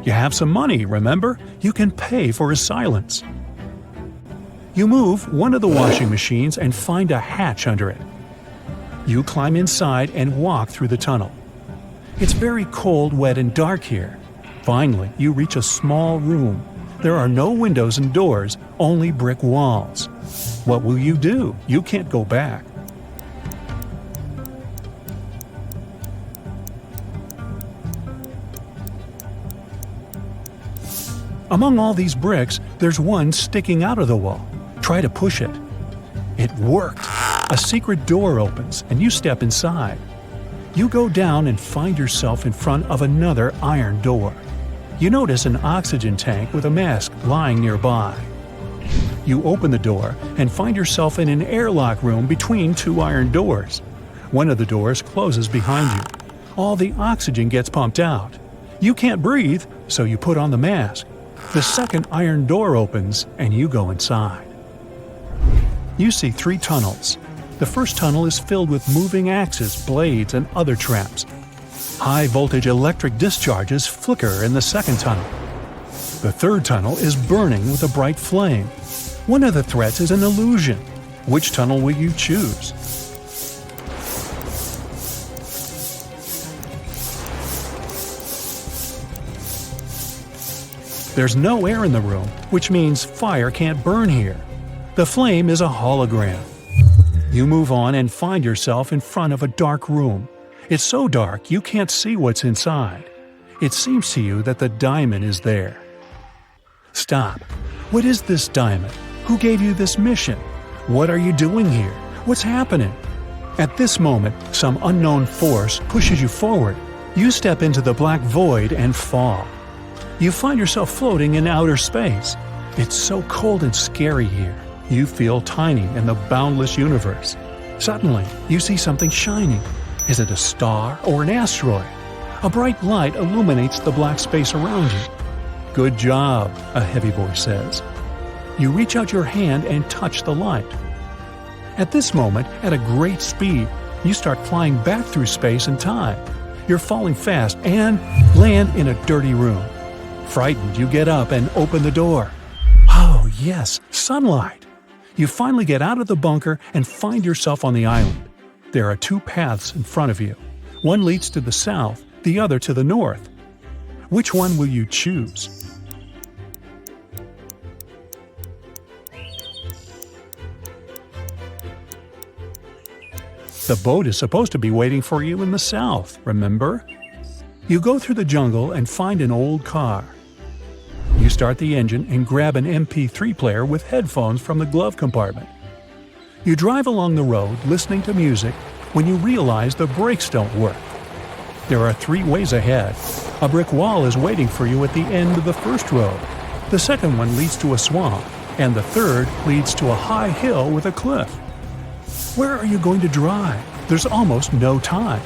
You have some money, remember? You can pay for his silence. You move one of the washing machines and find a hatch under it. You climb inside and walk through the tunnel. It's very cold, wet, and dark here. Finally, you reach a small room. There are no windows and doors, only brick walls. What will you do? You can't go back. Among all these bricks, there's one sticking out of the wall. Try to push it. It worked. A secret door opens, and you step inside. You go down and find yourself in front of another iron door. You notice an oxygen tank with a mask lying nearby. You open the door and find yourself in an airlock room between two iron doors. One of the doors closes behind you. All the oxygen gets pumped out. You can't breathe, so you put on the mask. The second iron door opens, and you go inside. You see 3 tunnels. The first tunnel is filled with moving axes, blades, and other traps. High-voltage electric discharges flicker in the second tunnel. The third tunnel is burning with a bright flame. One of the threats is an illusion. Which tunnel will you choose? There's no air in the room, which means fire can't burn here. The flame is a hologram. You move on and find yourself in front of a dark room. It's so dark you can't see what's inside. It seems to you that the diamond is there. Stop. What is this diamond? Who gave you this mission? What are you doing here? What's happening? At this moment, some unknown force pushes you forward. You step into the black void and fall. You find yourself floating in outer space. It's so cold and scary here. You feel tiny in the boundless universe. Suddenly, you see something shining. Is it a star or an asteroid? A bright light illuminates the black space around you. Good job, a heavy voice says. You reach out your hand and touch the light. At this moment, at a great speed, you start flying back through space and time. You're falling fast and land in a dirty room. Frightened, you get up and open the door. Oh, yes, sunlight. You finally get out of the bunker and find yourself on the island. There are 2 paths in front of you. One leads to the south, the other to the north. Which one will you choose? The boat is supposed to be waiting for you in the south, remember? You go through the jungle and find an old car. You start the engine and grab an MP3 player with headphones from the glove compartment. You drive along the road listening to music when you realize the brakes don't work. There are 3 ways ahead. A brick wall is waiting for you at the end of the first road. The second one leads to a swamp, and the third leads to a high hill with a cliff. Where are you going to drive? There's almost no time.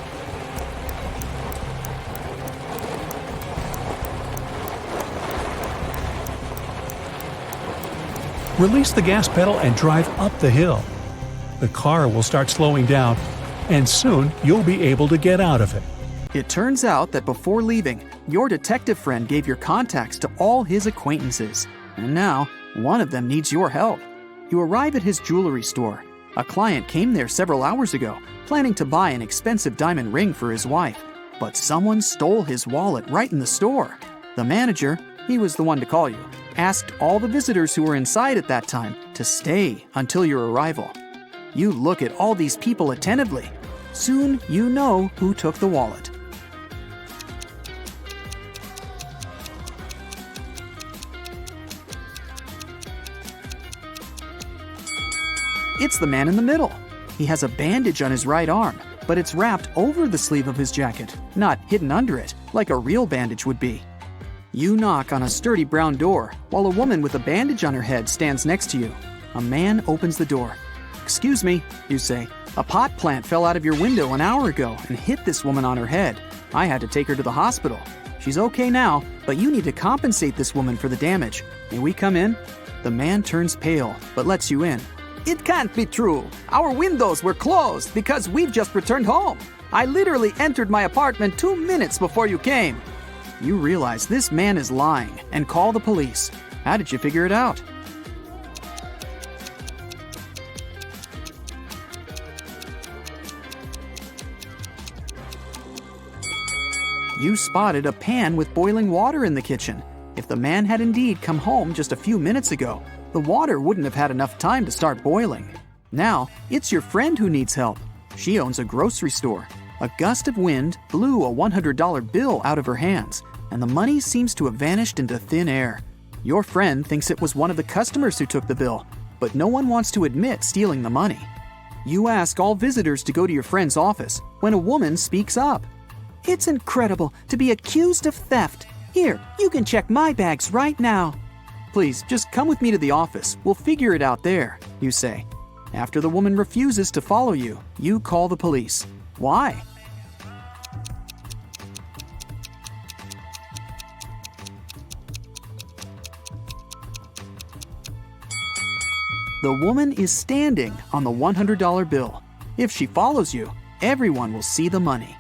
Release the gas pedal and drive up the hill. The car will start slowing down, and soon you'll be able to get out of it. It turns out that before leaving, your detective friend gave your contacts to all his acquaintances. And now, one of them needs your help. You arrive at his jewelry store. A client came there several hours ago, planning to buy an expensive diamond ring for his wife, But someone stole his wallet right in the store. The manager, he was the one to call you, asked all the visitors who were inside at that time to stay until your arrival. You look at all these people attentively. Soon you know who took the wallet. It's the man in the middle. He has a bandage on his right arm, but it's wrapped over the sleeve of his jacket, not hidden under it, like a real bandage would be. You knock on a sturdy brown door, while a woman with a bandage on her head stands next to you. A man opens the door. "Excuse me," you say. "A pot plant fell out of your window an hour ago and hit this woman on her head. I had to take her to the hospital. She's okay now, but you need to compensate this woman for the damage. May we come in?" The man turns pale, but lets you in. "It can't be true. Our windows were closed because we've just returned home. I literally entered my apartment 2 minutes before you came." You realize this man is lying and call the police. How did you figure it out? You spotted a pan with boiling water in the kitchen. If the man had indeed come home just a few minutes ago, the water wouldn't have had enough time to start boiling. Now, it's your friend who needs help. She owns a grocery store. A gust of wind blew a $100 bill out of her hands, and the money seems to have vanished into thin air. Your friend thinks it was one of the customers who took the bill, but no one wants to admit stealing the money. You ask all visitors to go to your friend's office when a woman speaks up. "It's incredible to be accused of theft. Here, you can check my bags right now." "Please, just come with me to the office. We'll figure it out there," you say. After the woman refuses to follow you, you call the police. Why? The woman is standing on the $100 bill. If she follows you, everyone will see the money.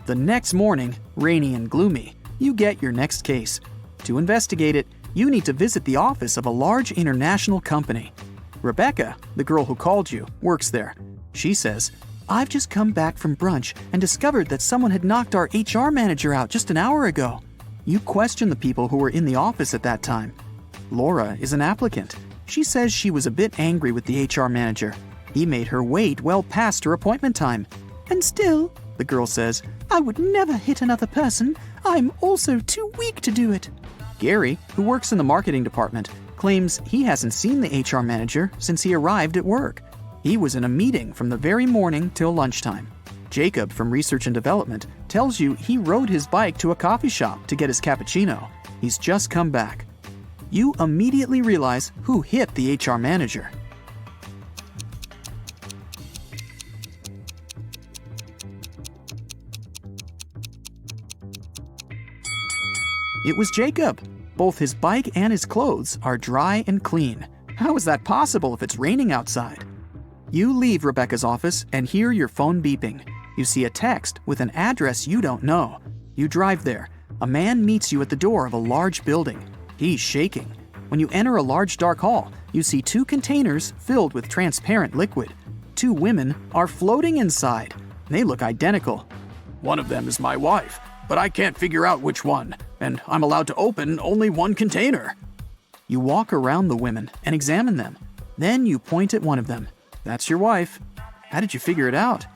The next morning, rainy and gloomy, you get your next case. To investigate it, you need to visit the office of a large international company. Rebecca, the girl who called you, works there. She says, "I've just come back from brunch and discovered that someone had knocked our HR manager out just an hour ago." You question the people who were in the office at that time. Laura is an applicant. She says she was a bit angry with the HR manager. He made her wait well past her appointment time. "And still," the girl says, "I would never hit another person. I'm also too weak to do it." Gary, who works in the marketing department, claims he hasn't seen the HR manager since he arrived at work. He was in a meeting from the very morning till lunchtime. Jacob from Research and Development tells you he rode his bike to a coffee shop to get his cappuccino. He's just come back. You immediately realize who hit the HR manager. It was Jacob. Both his bike and his clothes are dry and clean. How is that possible if it's raining outside? You leave Rebecca's office and hear your phone beeping. You see a text with an address you don't know. You drive there. A man meets you at the door of a large building. He's shaking. When you enter a large dark hall, you see 2 containers filled with transparent liquid. 2 women are floating inside. They look identical. "One of them is my wife, but I can't figure out which one, and I'm allowed to open only 1 container." You walk around the women and examine them. Then you point at one of them. That's your wife. How did you figure it out?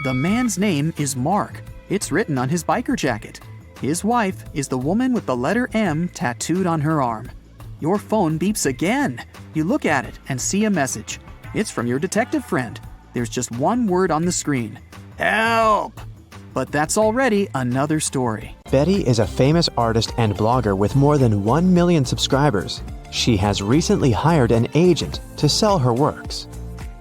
The man's name is Mark. It's written on his biker jacket. His wife is the woman with the letter M tattooed on her arm. Your phone beeps again. You look at it and see a message. It's from your detective friend. There's just one word on the screen. Help! But that's already another story. Betty is a famous artist and blogger with more than 1 million subscribers. She has recently hired an agent to sell her works.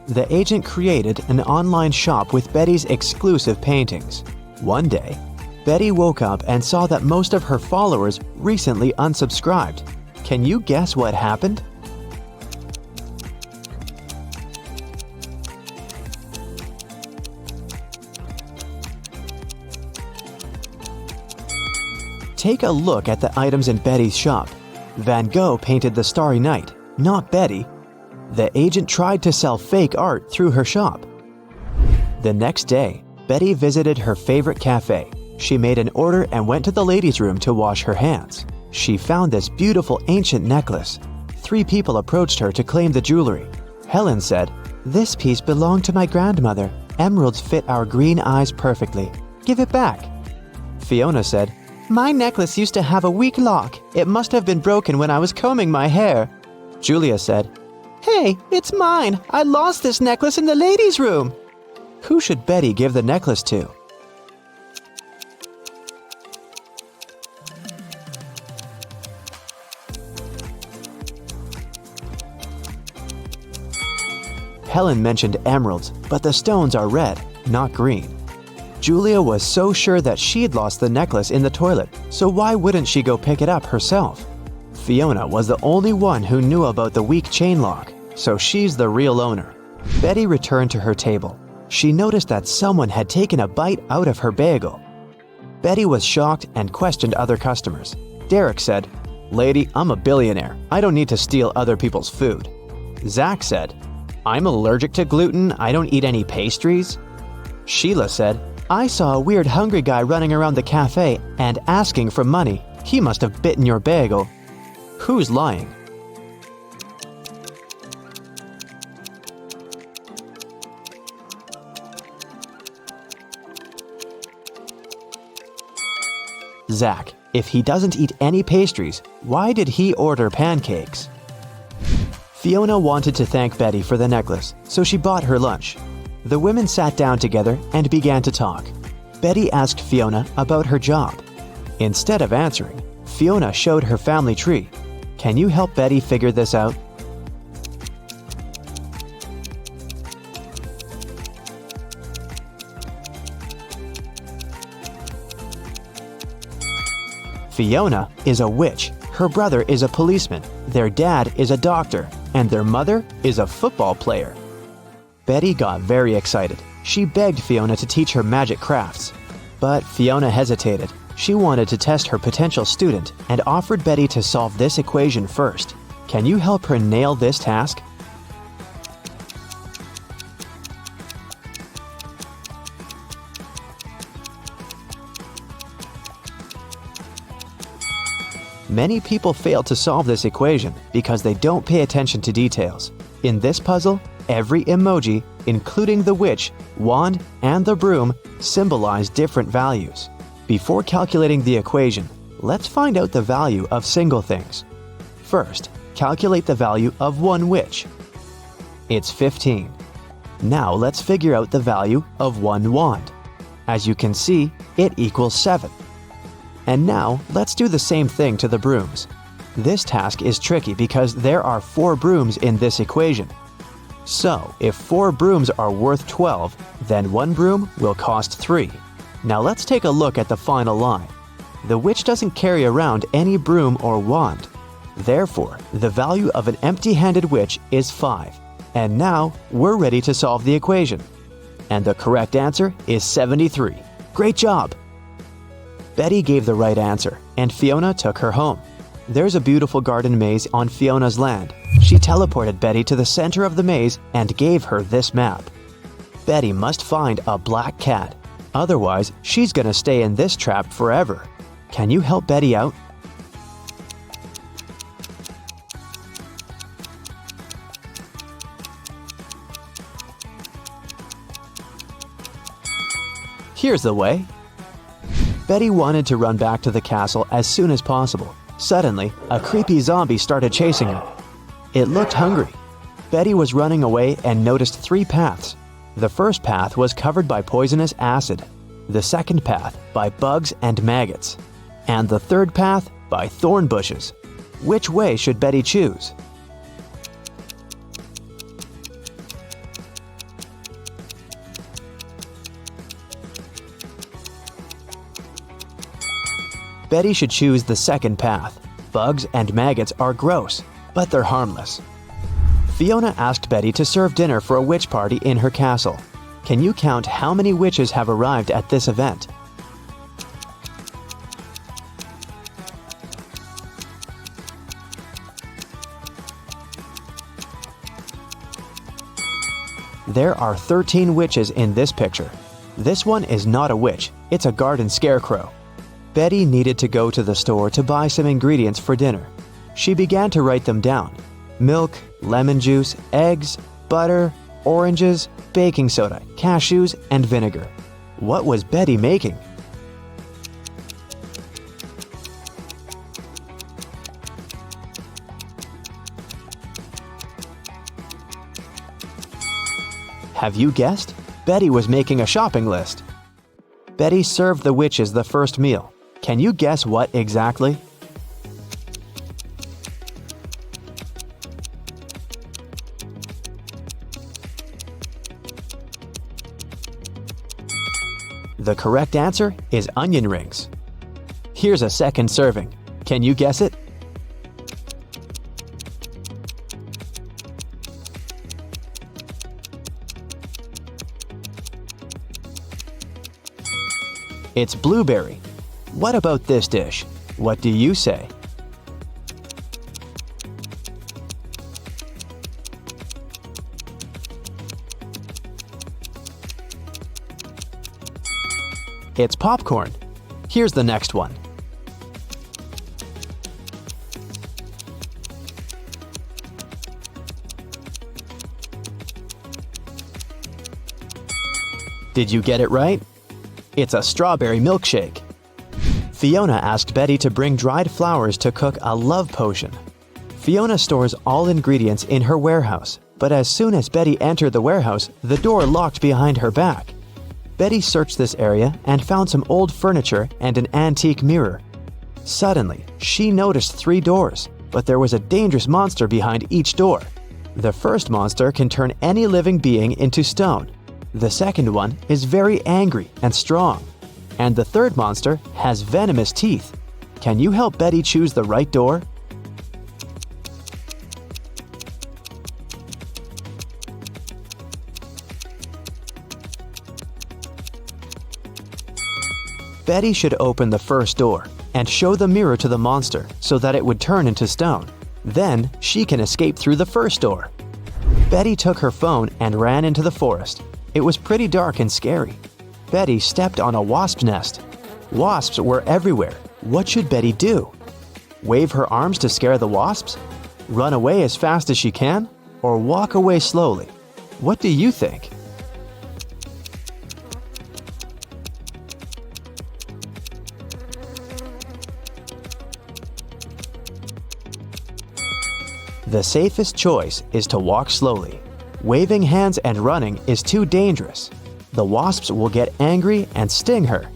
The agent created an online shop with Betty's exclusive paintings. One day, Betty woke up and saw that most of her followers recently unsubscribed. Can you guess what happened? Take a look at the items in Betty's shop. Van Gogh painted the Starry Night, not Betty. The agent tried to sell fake art through her shop. The next day, Betty visited her favorite cafe. She made an order and went to the ladies' room to wash her hands. She found this beautiful ancient necklace. 3 people approached her to claim the jewelry. Helen said, "This piece belonged to my grandmother. Emeralds fit our green eyes perfectly. Give it back." Fiona said, "My necklace used to have a weak lock. It must have been broken when I was combing my hair." Julia said, "Hey, it's mine. I lost this necklace in the ladies' room." Who should Betty give the necklace to? Helen mentioned emeralds, but the stones are red, not green. Julia was so sure that she'd lost the necklace in the toilet, so why wouldn't she go pick it up herself? Fiona was the only one who knew about the weak chain lock, so she's the real owner. Betty returned to her table. She noticed that someone had taken a bite out of her bagel. Betty was shocked and questioned other customers. Derek said, "Lady, I'm a billionaire. I don't need to steal other people's food." Zach said, "I'm allergic to gluten. I don't eat any pastries." Sheila said, "I saw a weird hungry guy running around the cafe and asking for money. He must have bitten your bagel." Who's lying? Zach. If he doesn't eat any pastries, why did he order pancakes? Fiona wanted to thank Betty for the necklace, so she bought her lunch. The women sat down together and began to talk. Betty asked Fiona about her job. Instead of answering, Fiona showed her family tree. Can you help Betty figure this out? Fiona is a witch. Her brother is a policeman. Their dad is a doctor. And their mother is a football player. Betty got very excited. She begged Fiona to teach her magic crafts. But Fiona hesitated. She wanted to test her potential student and offered Betty to solve this equation first. Can you help her nail this task? Many people fail to solve this equation because they don't pay attention to details. In this puzzle, every emoji, including the witch, wand, and the broom, symbolize different values. Before calculating the equation, let's find out the value of single things. First, calculate the value of one witch. It's 15. Now let's figure out the value of one wand. As you can see, it equals 7. And now, let's do the same thing to the brooms. This task is tricky because there are 4 brooms in this equation. So, if 4 brooms are worth 12, then 1 broom will cost 3. Now let's take a look at the final line. The witch doesn't carry around any broom or wand. Therefore, the value of an empty-handed witch is 5. And now, we're ready to solve the equation. And the correct answer is 73. Great job! Betty gave the right answer, and Fiona took her home. There's a beautiful garden maze on Fiona's land. She teleported Betty to the center of the maze and gave her this map. Betty must find a black cat. Otherwise, she's gonna stay in this trap forever. Can you help Betty out? Here's the way. Betty wanted to run back to the castle as soon as possible. Suddenly, a creepy zombie started chasing her. It looked hungry. Betty was running away and noticed 3 paths. The first path was covered by poisonous acid, the second path by bugs and maggots, and the third path by thorn bushes. Which way should Betty choose? Betty should choose the second path. Bugs and maggots are gross, but they're harmless. Fiona asked Betty to serve dinner for a witch party in her castle. Can you count how many witches have arrived at this event? There are 13 witches in this picture. This one is not a witch, it's a garden scarecrow. Betty needed to go to the store to buy some ingredients for dinner. She began to write them down: milk, lemon juice, eggs, butter, oranges, baking soda, cashews, and vinegar. What was Betty making? Have you guessed? Betty was making a shopping list. Betty served the witches the first meal. Can you guess what exactly? The correct answer is onion rings. Here's a second serving. Can you guess it? It's blueberry. What about this dish? What do you say? It's popcorn. Here's the next one. Did you get it right? It's a strawberry milkshake. Fiona asked Betty to bring dried flowers to cook a love potion. Fiona stores all ingredients in her warehouse, but as soon as Betty entered the warehouse, the door locked behind her back. Betty searched this area and found some old furniture and an antique mirror. Suddenly, she noticed 3 doors, but there was a dangerous monster behind each door. The first monster can turn any living being into stone. The second one is very angry and strong. And the third monster has venomous teeth. Can you help Betty choose the right door? Betty should open the first door and show the mirror to the monster so that it would turn into stone. Then she can escape through the first door. Betty took her phone and ran into the forest. It was pretty dark and scary. Betty stepped on a wasp nest. Wasps were everywhere. What should Betty do? Wave her arms to scare the wasps? Run away as fast as she can? Or walk away slowly? What do you think? The safest choice is to walk slowly. Waving hands and running is too dangerous. The wasps will get angry and sting her.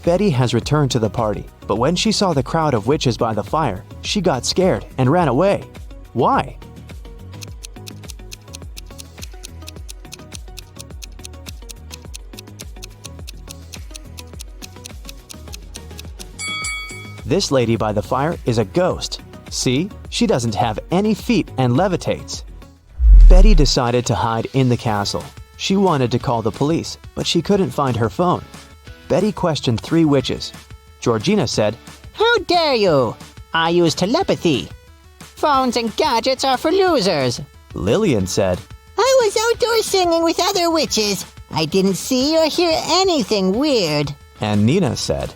Betty has returned to the party, but when she saw the crowd of witches by the fire, she got scared and ran away. Why? This lady by the fire is a ghost. See, she doesn't have any feet and levitates. Betty decided to hide in the castle. She wanted to call the police, but she couldn't find her phone. Betty questioned 3 witches. Georgina said, "How dare you? I use telepathy. Phones and gadgets are for losers." Lillian said, "I was outdoors singing with other witches. I didn't see or hear anything weird." and Nina said,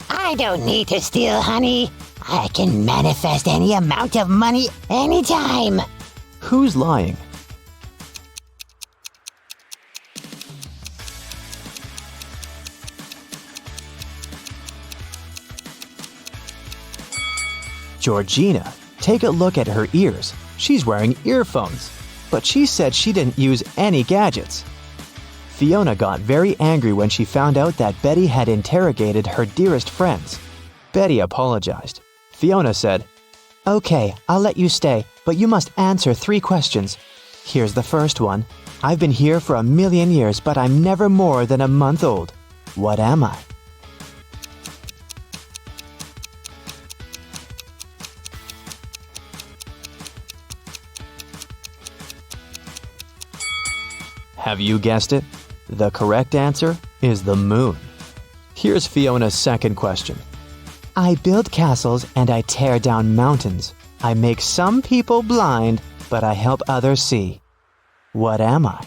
"I don't need to steal honey. I can manifest any amount of money anytime." Who's lying? Georgina, take a look at her ears. She's wearing earphones. But she said she didn't use any gadgets. Fiona got very angry when she found out that Betty had interrogated her dearest friends. Betty apologized. Fiona said, "Okay, I'll let you stay, but you must answer 3 questions. Here's the first one. I've been here for 1,000,000 years, but I'm never more than a month old. What am I?" Have you guessed it? The correct answer is the moon. Here's Fiona's second question. I build castles and I tear down mountains. I make some people blind, but I help others see. What am I?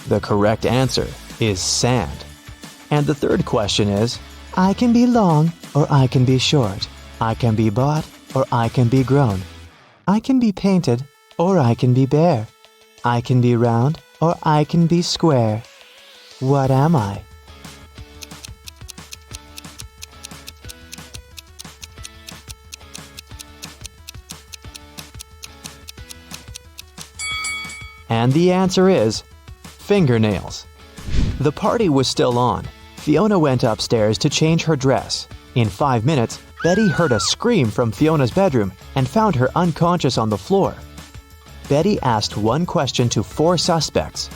The correct answer is sand. And the third question is, I can be long or I can be short. I can be bought or I can be grown. I can be painted or I can be bare. I can be round or I can be square. What am I? And the answer is fingernails. The party was still on. Fiona went upstairs to change her dress. In 5 minutes, Betty heard a scream from Fiona's bedroom and found her unconscious on the floor. Betty asked one question to 4 suspects.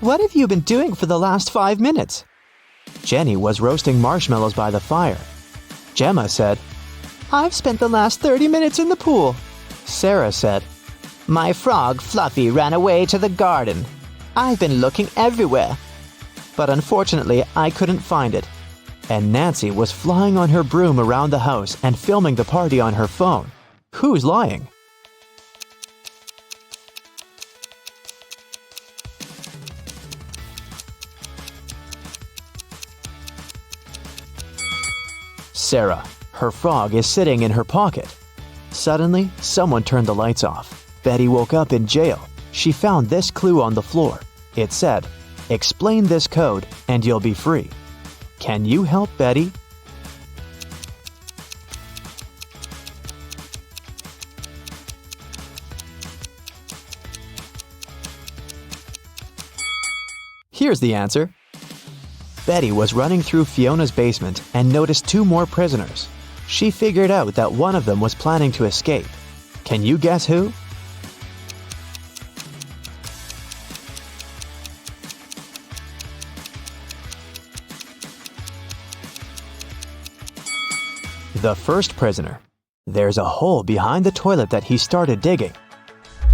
What have you been doing for the last 5 minutes? Jenny was roasting marshmallows by the fire. Gemma said, I've spent the last 30 minutes in the pool. Sarah said, My frog Fluffy ran away to the garden. I've been looking everywhere. But unfortunately, I couldn't find it. And Nancy was flying on her broom around the house and filming the party on her phone. Who's lying? Sarah. Her frog is sitting in her pocket. Suddenly, someone turned the lights off. Betty woke up in jail. She found this clue on the floor. It said, Explain this code and you'll be free. Can you help Betty? Here's the answer. Betty was running through Fiona's basement and noticed 2 more prisoners. She figured out that one of them was planning to escape. Can you guess who? The first prisoner. There's a hole behind the toilet that he started digging.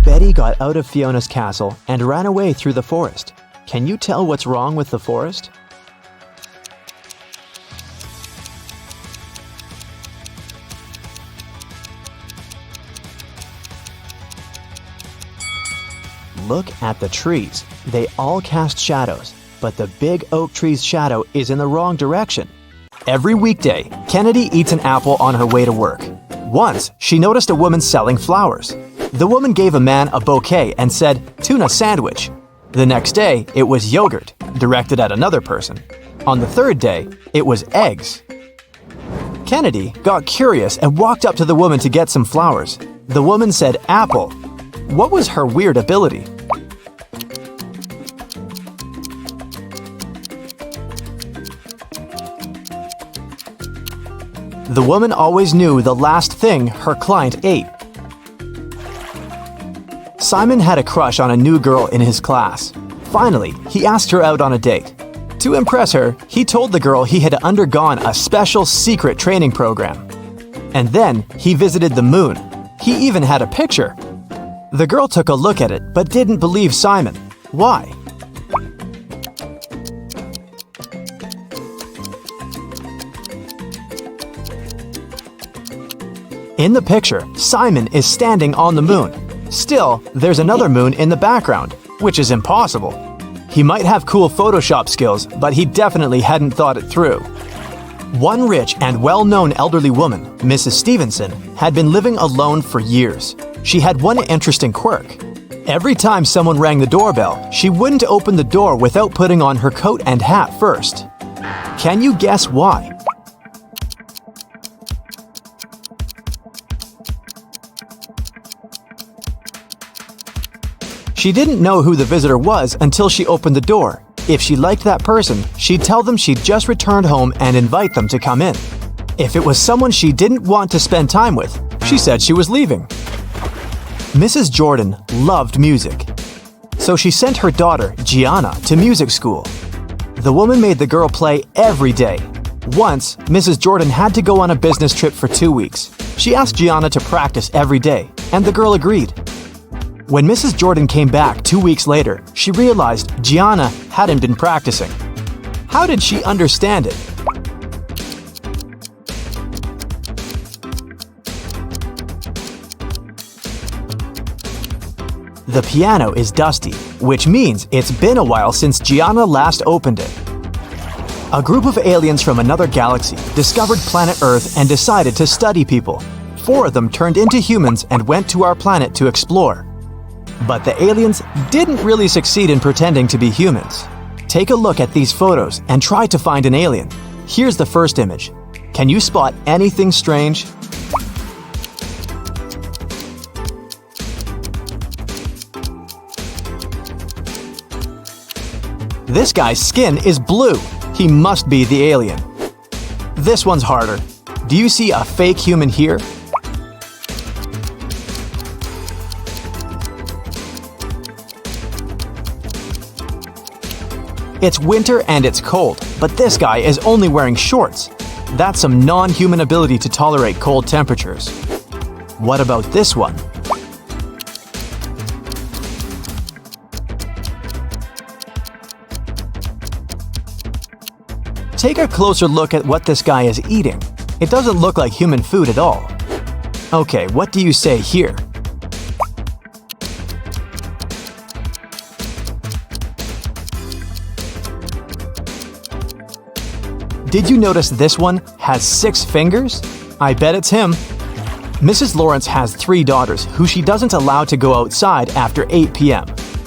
Betty got out of Fiona's castle and ran away through the forest. Can you tell what's wrong with the forest? Look at the trees. They all cast shadows, but the big oak tree's shadow is in the wrong direction. Every weekday, Kennedy eats an apple on her way to work. Once, she noticed a woman selling flowers. The woman gave a man a bouquet and said, "Tuna sandwich." The next day, it was yogurt, directed at another person. On the third day, it was eggs. Kennedy got curious and walked up to the woman to get some flowers. The woman said apple. What was her weird ability? The woman always knew the last thing her client ate. Simon had a crush on a new girl in his class. Finally, he asked her out on a date. To impress her, he told the girl he had undergone a special secret training program. And then he visited the moon. He even had a picture. The girl took a look at it but didn't believe Simon. Why? In the picture, Simon is standing on the moon. Still, there's another moon in the background, which is impossible. He might have cool Photoshop skills, but he definitely hadn't thought it through. One rich and well-known elderly woman, Mrs. Stevenson, had been living alone for years. She had one interesting quirk. Every time someone rang the doorbell, she wouldn't open the door without putting on her coat and hat first. Can you guess why? She didn't know who the visitor was until she opened the door. If she liked that person, she'd tell them she'd just returned home and invite them to come in. If it was someone she didn't want to spend time with, she said she was leaving. Mrs. Jordan loved music, so she sent her daughter, Gianna, to music school. The woman made the girl play every day. Once, Mrs. Jordan had to go on a business trip for 2 weeks. She asked Gianna to practice every day, and the girl agreed. When Mrs. Jordan came back 2 weeks later, she realized Gianna hadn't been practicing. How did she understand it? The piano is dusty, which means it's been a while since Gianna last opened it. A group of aliens from another galaxy discovered planet Earth and decided to study people. 4 of them turned into humans and went to our planet to explore. But the aliens didn't really succeed in pretending to be humans. Take a look at these photos and try to find an alien. Here's the first image. Can you spot anything strange? This guy's skin is blue. He must be the alien. This one's harder. Do you see a fake human here? It's winter and it's cold, but this guy is only wearing shorts. That's some non-human ability to tolerate cold temperatures. What about this one? Take a closer look at what this guy is eating. It doesn't look like human food at all. Okay, what do you say here? Did you notice this one has 6 fingers? I bet it's him. Mrs. Lawrence has 3 daughters who she doesn't allow to go outside after 8 p.m.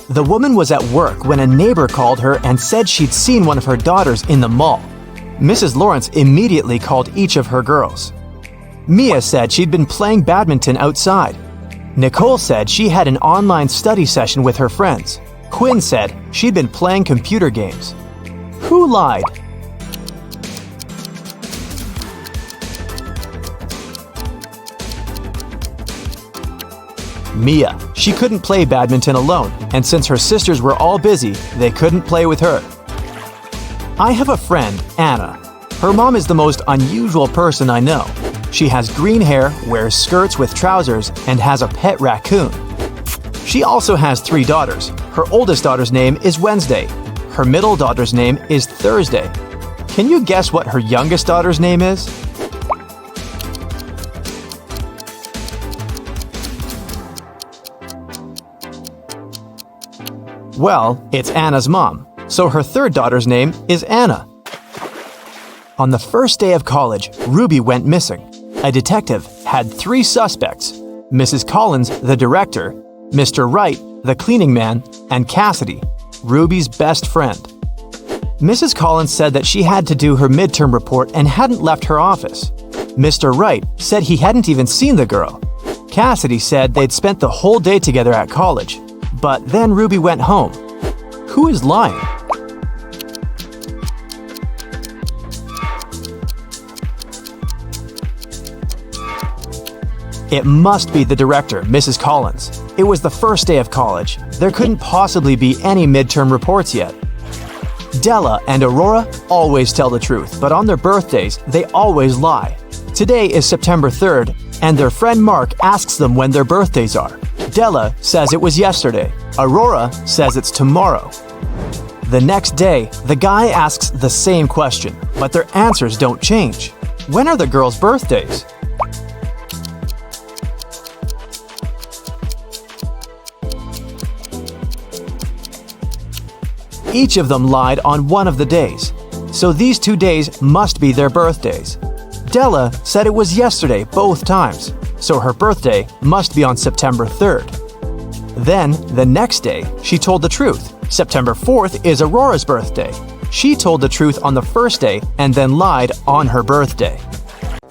The woman was at work when a neighbor called her and said she'd seen one of her daughters in the mall. Mrs. Lawrence immediately called each of her girls. Mia said she'd been playing badminton outside. Nicole said she had an online study session with her friends. Quinn said she'd been playing computer games. Who lied? Mia. She couldn't play badminton alone, and since her sisters were all busy, they couldn't play with her. I have a friend, Anna. Her mom is the most unusual person I know. She has green hair, wears skirts with trousers, and has a pet raccoon. She also has 3 daughters. Her oldest daughter's name is Wednesday. Her middle daughter's name is Thursday. Can you guess what her youngest daughter's name is? Well, it's Anna's mom, so her 3rd daughter's name is Anna. On the first day of college, Ruby went missing. A detective had 3 suspects: Mrs. Collins, the director, Mr. Wright, the cleaning man, and Cassidy, Ruby's best friend. Mrs. Collins said that she had to do her midterm report and hadn't left her office. Mr. Wright said he hadn't even seen the girl. Cassidy said they'd spent the whole day together at college. But then Ruby went home. Who is lying? It must be the director, Mrs. Collins. It was the first day of college. There couldn't possibly be any midterm reports yet. Della and Aurora always tell the truth, but on their birthdays, they always lie. Today is September 3rd, and their friend Mark asks them when their birthdays are. Della says it was yesterday. Aurora says it's tomorrow. The next day, the guy asks the same question, but their answers don't change. When are the girls' birthdays? Each of them lied on one of the days, so these 2 days must be their birthdays. Della said it was yesterday both times, so her birthday must be on September 3rd. Then, the next day, she told the truth. September 4th is Aurora's birthday. She told the truth on the first day and then lied on her birthday.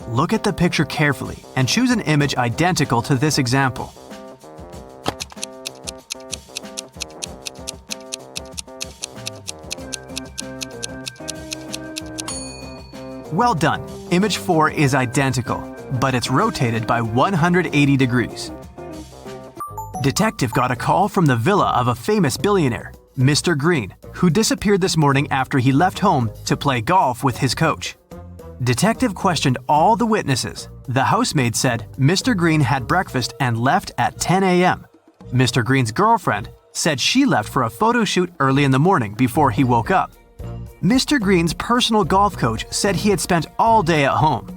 Look at the picture carefully and choose an image identical to this example. Well done. Image 4 is identical, but it's rotated by 180 degrees. Detective got a call from the villa of a famous billionaire, Mr. Green, who disappeared this morning after he left home to play golf with his coach. Detective questioned all the witnesses. The housemaid said Mr. Green had breakfast and left at 10 a.m. Mr. Green's girlfriend said she left for a photo shoot early in the morning before he woke up. Mr. Green's personal golf coach said he had spent all day at home.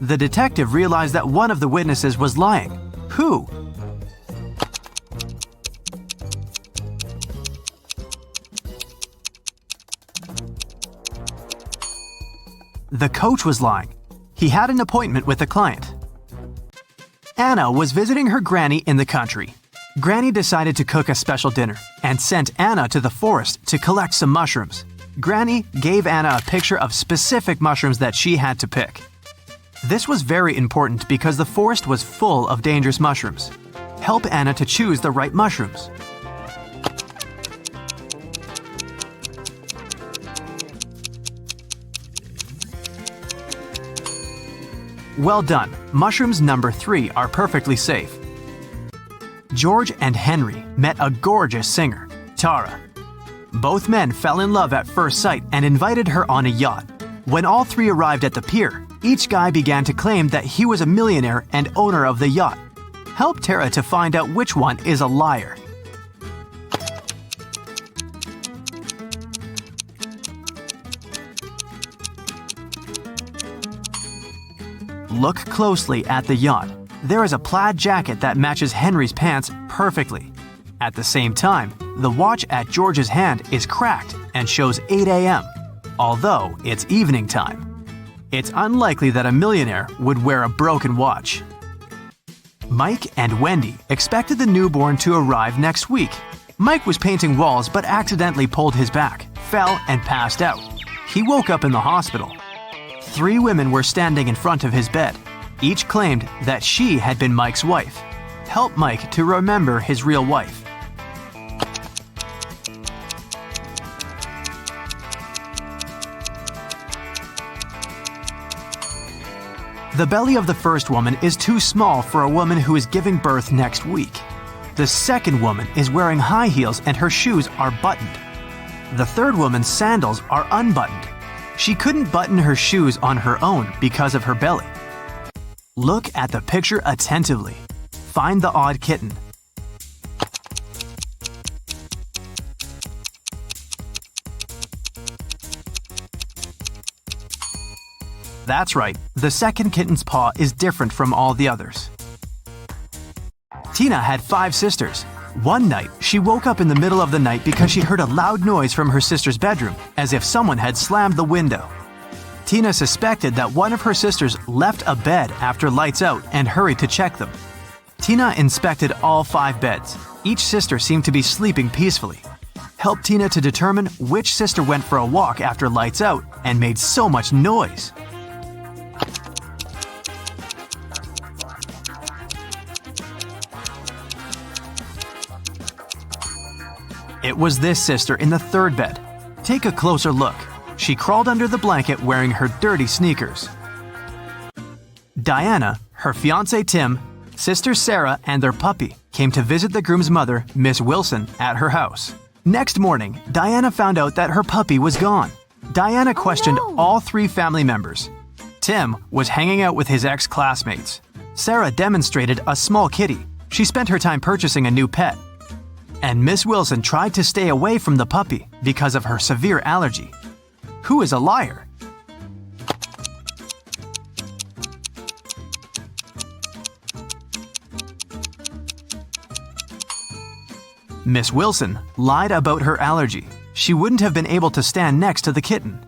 The detective realized that one of the witnesses was lying. Who? The coach was lying. He had an appointment with a client. Anna was visiting her granny in the country. Granny decided to cook a special dinner and sent Anna to the forest to collect some mushrooms. Granny gave Anna a picture of specific mushrooms that she had to pick. This was very important because the forest was full of dangerous mushrooms. Help Anna to choose the right mushrooms. Well done. Mushrooms number 3 are perfectly safe. George and Henry met a gorgeous singer, Tara. Both men fell in love at first sight and invited her on a yacht. When all 3 arrived at the pier, each guy began to claim that he was a millionaire and owner of the yacht. Help Tara to find out which one is a liar. Look closely at the yacht. There is a plaid jacket that matches Henry's pants perfectly. At the same time, the watch at George's hand is cracked and shows 8 a.m., although it's evening time. It's unlikely that a millionaire would wear a broken watch. Mike and Wendy expected the newborn to arrive next week. Mike was painting walls but accidentally pulled his back, fell, and passed out. He woke up in the hospital. 3 women were standing in front of his bed. Each claimed that she had been Mike's wife. Help Mike to remember his real wife. The belly of the first woman is too small for a woman who is giving birth next week. The second woman is wearing high heels and her shoes are buttoned. The third woman's sandals are unbuttoned. She couldn't button her shoes on her own because of her belly. Look at the picture attentively. Find the odd kitten. That's right, the second kitten's paw is different from all the others. Tina had 5 sisters. One night, she woke up in the middle of the night because she heard a loud noise from her sister's bedroom, as if someone had slammed the window. Tina suspected that one of her sisters left a bed after lights out and hurried to check them. Tina inspected all 5 beds. Each sister seemed to be sleeping peacefully. Help Tina to determine which sister went for a walk after lights out and made so much noise. It was this sister in the 3rd bed. Take a closer look. She crawled under the blanket wearing her dirty sneakers. Diana, her fiancé Tim, sister Sarah, and their puppy came to visit the groom's mother, Miss Wilson, at her house. Next morning, Diana found out that her puppy was gone. Diana questioned all 3 family members. Tim was hanging out with his ex-classmates. Sarah demonstrated a small kitty. She spent her time purchasing a new pet. And Miss Wilson tried to stay away from the puppy because of her severe allergy. Who is a liar? Miss Wilson lied about her allergy. She wouldn't have been able to stand next to the kitten.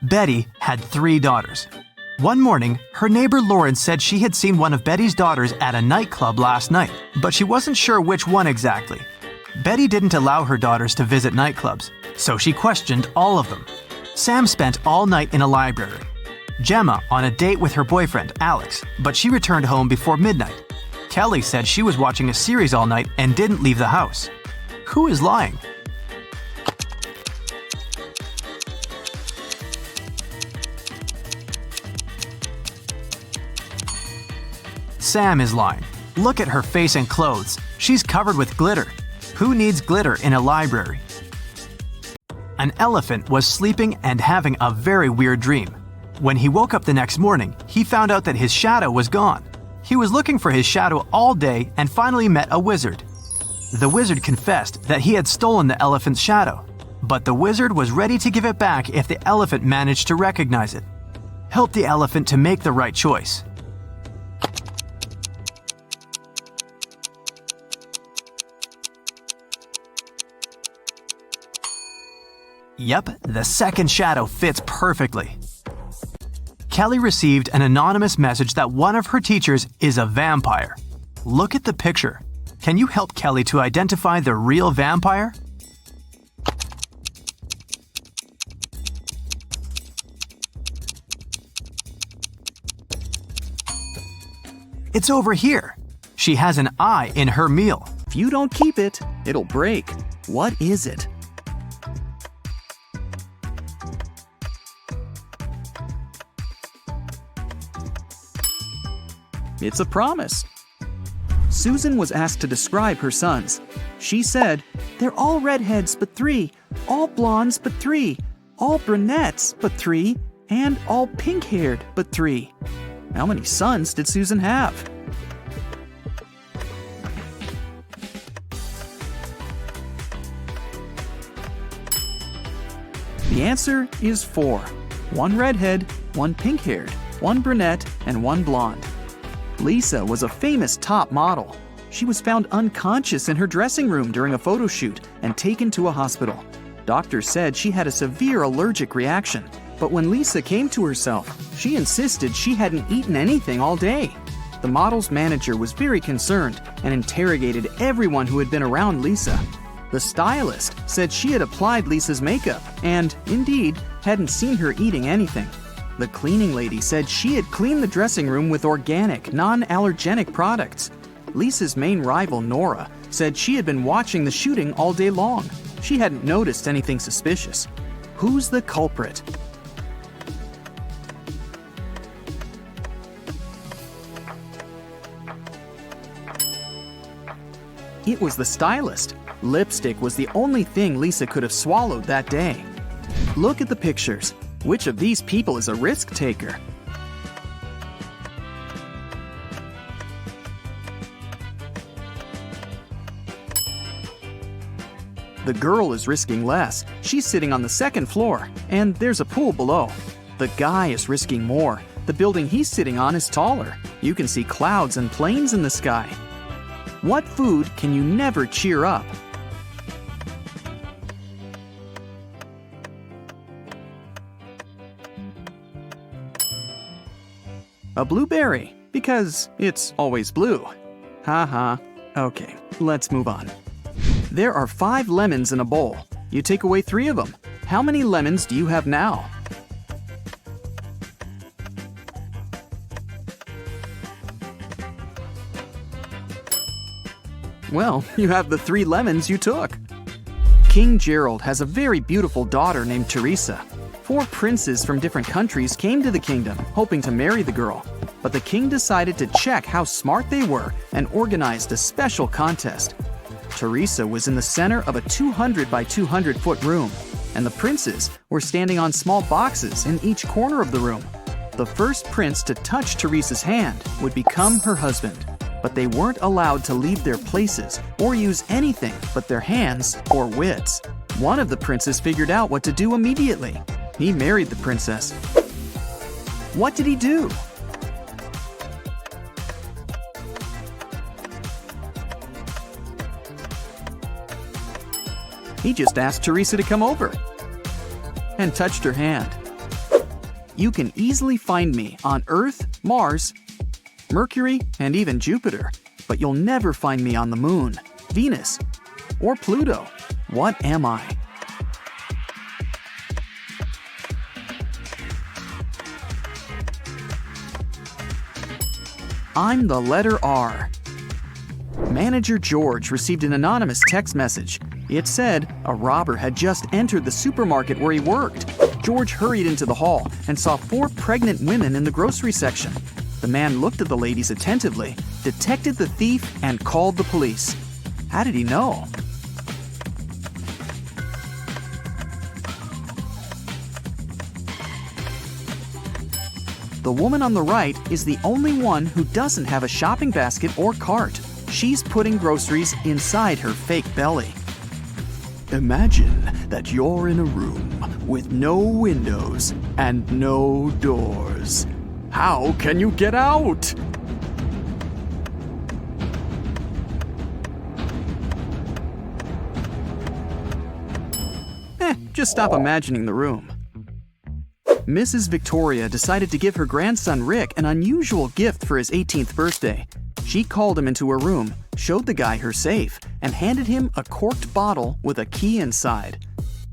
Betty had 3 daughters. One morning, her neighbor Lauren said she had seen one of Betty's daughters at a nightclub last night, but she wasn't sure which one exactly. Betty didn't allow her daughters to visit nightclubs, so she questioned all of them. Sam spent all night in a library. Gemma on a date with her boyfriend, Alex, but she returned home before midnight. Kelly said she was watching a series all night and didn't leave the house. Who is lying? Sam is lying. Look at her face and clothes. She's covered with glitter. Who needs glitter in a library? An elephant was sleeping and having a very weird dream. When he woke up the next morning, he found out that his shadow was gone. He was looking for his shadow all day and finally met a wizard. The wizard confessed that he had stolen the elephant's shadow, but the wizard was ready to give it back if the elephant managed to recognize it. Help the elephant to make the right choice. Yep, the second shadow fits perfectly. Kelly received an anonymous message that one of her teachers is a vampire. Look at the picture. Can you help Kelly to identify the real vampire? It's over here. She has an eye in her meal. If you don't keep it, it'll break. What is it? It's a promise. Susan was asked to describe her sons. She said, "They're all redheads but 3, all blondes but 3, all brunettes but 3, and all pink-haired but 3. How many sons did Susan have? The answer is 4. 1 redhead, 1 pink-haired, 1 brunette, and 1 blonde. Lisa was a famous top model. She was found unconscious in her dressing room during a photo shoot and taken to a hospital. Doctors said she had a severe allergic reaction, but when Lisa came to herself, she insisted she hadn't eaten anything all day. The model's manager was very concerned and interrogated everyone who had been around Lisa. The stylist said she had applied Lisa's makeup and, indeed, hadn't seen her eating anything. The cleaning lady said she had cleaned the dressing room with organic, non-allergenic products. Lisa's main rival, Nora, said she had been watching the shooting all day long. She hadn't noticed anything suspicious. Who's the culprit? It was the stylist. Lipstick was the only thing Lisa could have swallowed that day. Look at the pictures. Which of these people is a risk taker? The girl is risking less. She's sitting on the second floor, and there's a pool below. The guy is risking more. The building he's sitting on is taller. You can see clouds and planes in the sky. What food can you never cheer up? A blueberry, because it's always blue. Haha. Okay, let's move on. There are 5 lemons in a bowl. You take away 3 of them. How many lemons do you have now? Well, you have the 3 lemons you took. King Gerald has a very beautiful daughter named Teresa. 4 princes from different countries came to the kingdom, hoping to marry the girl. But the king decided to check how smart they were and organized a special contest. Teresa was in the center of a 200 by 200 foot room, and the princes were standing on small boxes in each corner of the room. The first prince to touch Teresa's hand would become her husband, but they weren't allowed to leave their places or use anything but their hands or wits. One of the princes figured out what to do immediately. He married the princess. What did he do? He just asked Teresa to come over and touched her hand. You can easily find me on Earth, Mars, Mercury, and even Jupiter, but you'll never find me on the Moon, Venus, or Pluto. What am I? I'm the letter R. Manager George received an anonymous text message. It said a robber had just entered the supermarket where he worked. George hurried into the hall and saw 4 pregnant women in the grocery section. The man looked at the ladies attentively, detected the thief, and called the police. How did he know? The woman on the right is the only one who doesn't have a shopping basket or cart. She's putting groceries inside her fake belly. Imagine that you're in a room with no windows and no doors. How can you get out? Just stop imagining the room. Mrs. Victoria decided to give her grandson Rick an unusual gift for his 18th birthday. She called him into her room, showed the guy her safe, and handed him a corked bottle with a key inside.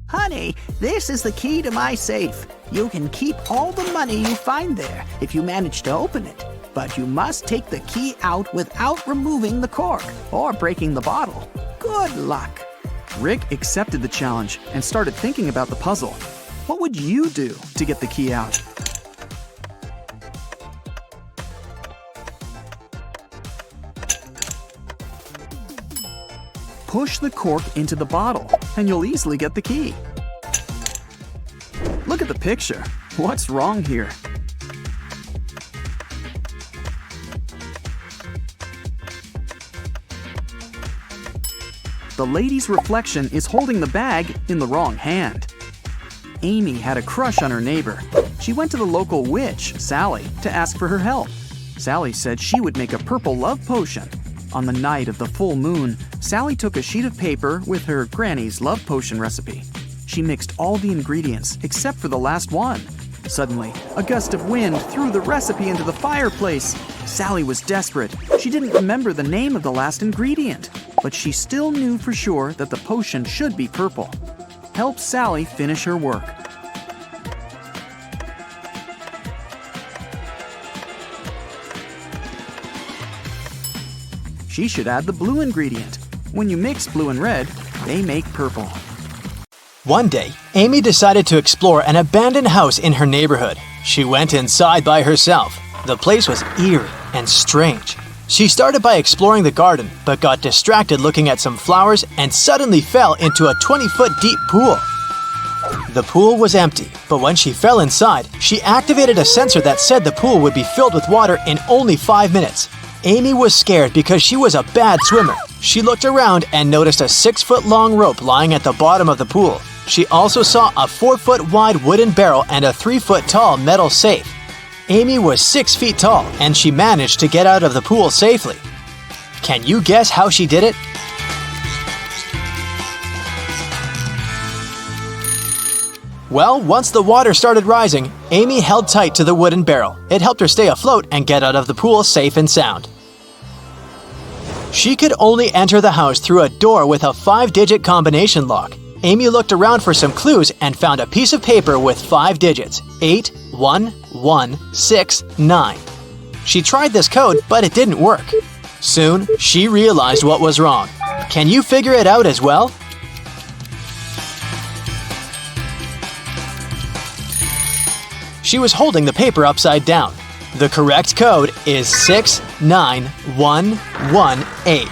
Honey, this is the key to my safe. You can keep all the money you find there if you manage to open it. But you must take the key out without removing the cork or breaking the bottle. Good luck. Rick accepted the challenge and started thinking about the puzzle. What would you do to get the key out? Push the cork into the bottle, and you'll easily get the key. Look at the picture. What's wrong here? The lady's reflection is holding the bag in the wrong hand. Amy had a crush on her neighbor. She went to the local witch, Sally, to ask for her help. Sally said she would make a purple love potion. On the night of the full moon, Sally took a sheet of paper with her granny's love potion recipe. She mixed all the ingredients except for the last one. Suddenly, a gust of wind threw the recipe into the fireplace. Sally was desperate. She didn't remember the name of the last ingredient, but she still knew for sure that the potion should be purple. Help Sally finish her work. She should add the blue ingredient. When you mix blue and red, they make purple. One day, Amy decided to explore an abandoned house in her neighborhood. She went inside by herself. The place was eerie and strange. She started by exploring the garden, but got distracted looking at some flowers and suddenly fell into a 20-foot deep pool. The pool was empty, but when she fell inside, she activated a sensor that said the pool would be filled with water in only 5 minutes. Amy was scared because she was a bad swimmer. She looked around and noticed a 6-foot-long rope lying at the bottom of the pool. She also saw a 4-foot-wide wooden barrel and a 3-foot-tall metal safe. Amy was 6 feet tall, and she managed to get out of the pool safely. Can you guess how she did it? Well, once the water started rising, Amy held tight to the wooden barrel. It helped her stay afloat and get out of the pool safe and sound. She could only enter the house through a door with a 5-digit combination lock. Amy looked around for some clues and found a piece of paper with 5 digits, 81169. She tried this code, but it didn't work. Soon, she realized what was wrong. Can you figure it out as well? She was holding the paper upside down. The correct code is 69118.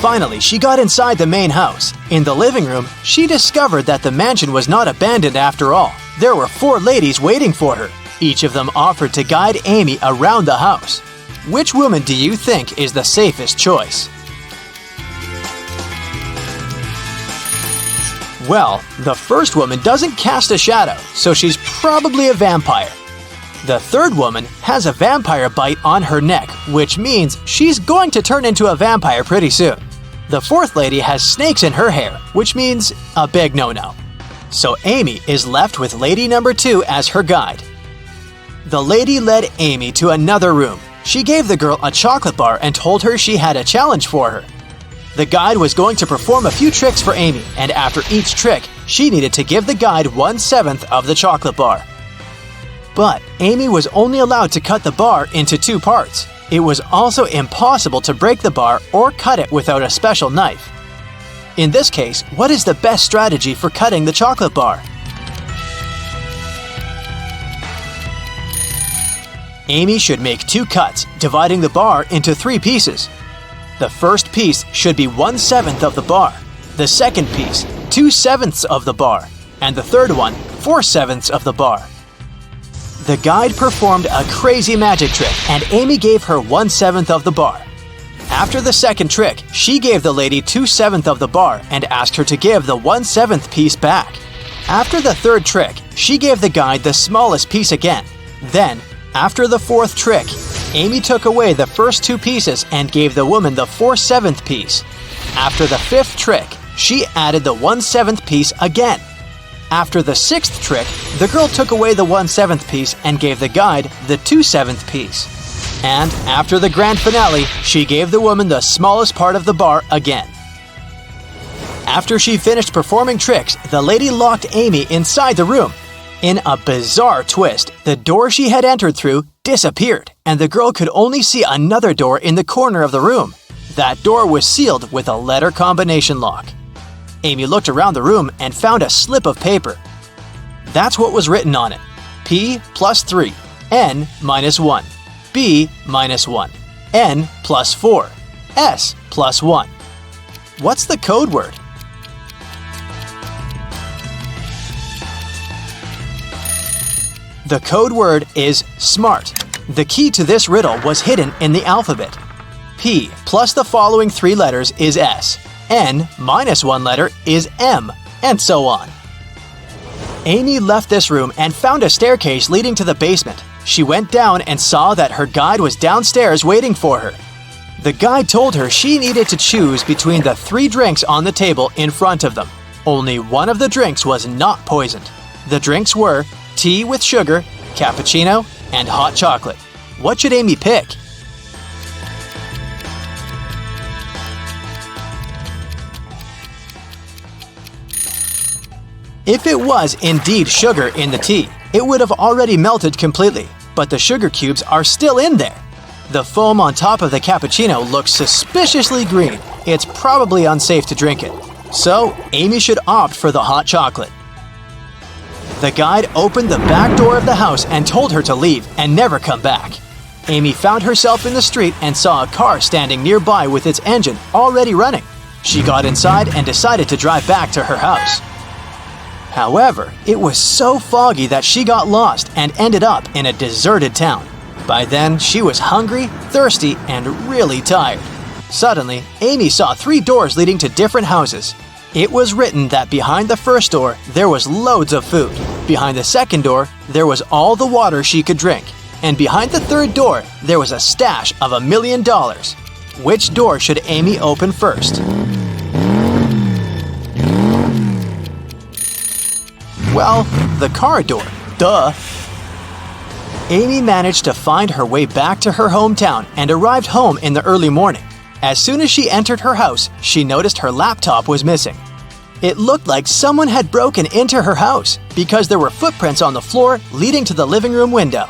Finally, she got inside the main house. In the living room, she discovered that the mansion was not abandoned after all. There were 4 ladies waiting for her. Each of them offered to guide Amy around the house. Which woman do you think is the safest choice? Well, the first woman doesn't cast a shadow, so she's probably a vampire. The third woman has a vampire bite on her neck, which means she's going to turn into a vampire pretty soon. The fourth lady has snakes in her hair, which means a big no-no. So Amy is left with lady number 2 as her guide. The lady led Amy to another room. She gave the girl a chocolate bar and told her she had a challenge for her. The guide was going to perform a few tricks for Amy, and after each trick, she needed to give the guide 1/7 of the chocolate bar. But Amy was only allowed to cut the bar into 2 parts. It was also impossible to break the bar or cut it without a special knife. In this case, what is the best strategy for cutting the chocolate bar? Amy should make 2 cuts, dividing the bar into 3 pieces. The first piece should be 1/7 of the bar, the second piece 2/7 of the bar, and the third one 4/7 of the bar. The guide performed a crazy magic trick, and Amy gave her 1/7 of the bar. After the second trick, she gave the lady 2/7 of the bar and asked her to give the 1/7 piece back. After the third trick, she gave the guide the smallest piece again. Then, after the fourth trick, Amy took away the first 2 pieces and gave the woman the 4/7 piece. After the 5th trick, she added the 1/7 piece again. After the 6th trick, the girl took away the 1/7 piece and gave the guide the 2/7 piece. And after the grand finale, she gave the woman the smallest part of the bar again. After she finished performing tricks, the lady locked Amy inside the room. In a bizarre twist, the door she had entered through disappeared, and the girl could only see another door in the corner of the room. That door was sealed with a letter combination lock. Amy looked around the room and found a slip of paper. That's what was written on it. P plus 3, N minus 1, B minus 1, N plus 4, S plus 1. What's the code word? The code word is SMART. The key to this riddle was hidden in the alphabet. P plus the following 3 letters is S. N minus 1 letter is M, and so on. Amy left this room and found a staircase leading to the basement. She went down and saw that her guide was downstairs waiting for her. The guide told her she needed to choose between the 3 drinks on the table in front of them. Only one of the drinks was not poisoned. The drinks were tea with sugar, cappuccino, and hot chocolate. What should Amy pick? If it was indeed sugar in the tea, it would have already melted completely, but the sugar cubes are still in there. The foam on top of the cappuccino looks suspiciously green. It's probably unsafe to drink it. So, Amy should opt for the hot chocolate. The guide opened the back door of the house and told her to leave and never come back. Amy found herself in the street and saw a car standing nearby with its engine already running. She got inside and decided to drive back to her house. However, it was so foggy that she got lost and ended up in a deserted town. By then, she was hungry, thirsty, and really tired. Suddenly, Amy saw 3 doors leading to different houses. It was written that behind the first door, there was loads of food. Behind the second door, there was all the water she could drink. And behind the third door, there was a stash of $1 million. Which door should Amy open first? Well, the car door. Duh. Amy managed to find her way back to her hometown and arrived home in the early morning. As soon as she entered her house, she noticed her laptop was missing. It looked like someone had broken into her house because there were footprints on the floor leading to the living room window.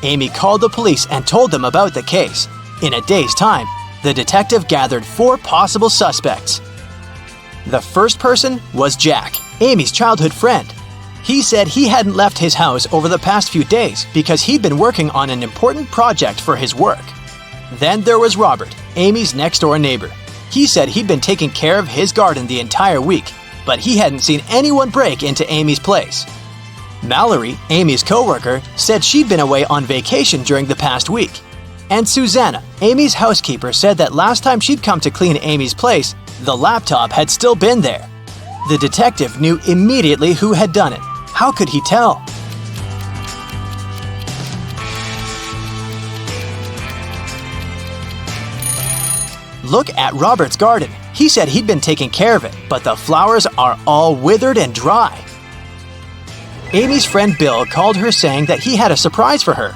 Amy called the police and told them about the case. In a day's time, the detective gathered 4 possible suspects. The first person was Jack, Amy's childhood friend. He said he hadn't left his house over the past few days because he'd been working on an important project for his work. Then there was Robert, Amy's next-door neighbor. He said he'd been taking care of his garden the entire week, but he hadn't seen anyone break into Amy's place. Mallory, Amy's coworker, said she'd been away on vacation during the past week. And Susanna, Amy's housekeeper, said that last time she'd come to clean Amy's place, the laptop had still been there. The detective knew immediately who had done it. How could he tell? Look at Robert's garden. He said he'd been taking care of it, but the flowers are all withered and dry. Amy's friend Bill called her saying that he had a surprise for her.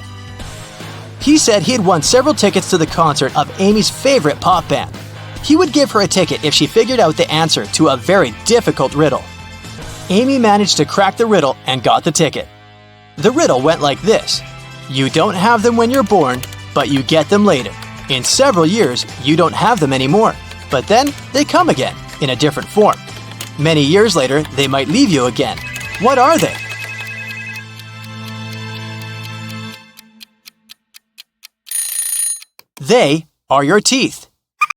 He said he had won several tickets to the concert of Amy's favorite pop band. He would give her a ticket if she figured out the answer to a very difficult riddle. Amy managed to crack the riddle and got the ticket. The riddle went like this: you don't have them when you're born, but you get them later. In several years, you don't have them anymore, but then they come again, in a different form. Many years later, they might leave you again. What are they? They are your teeth.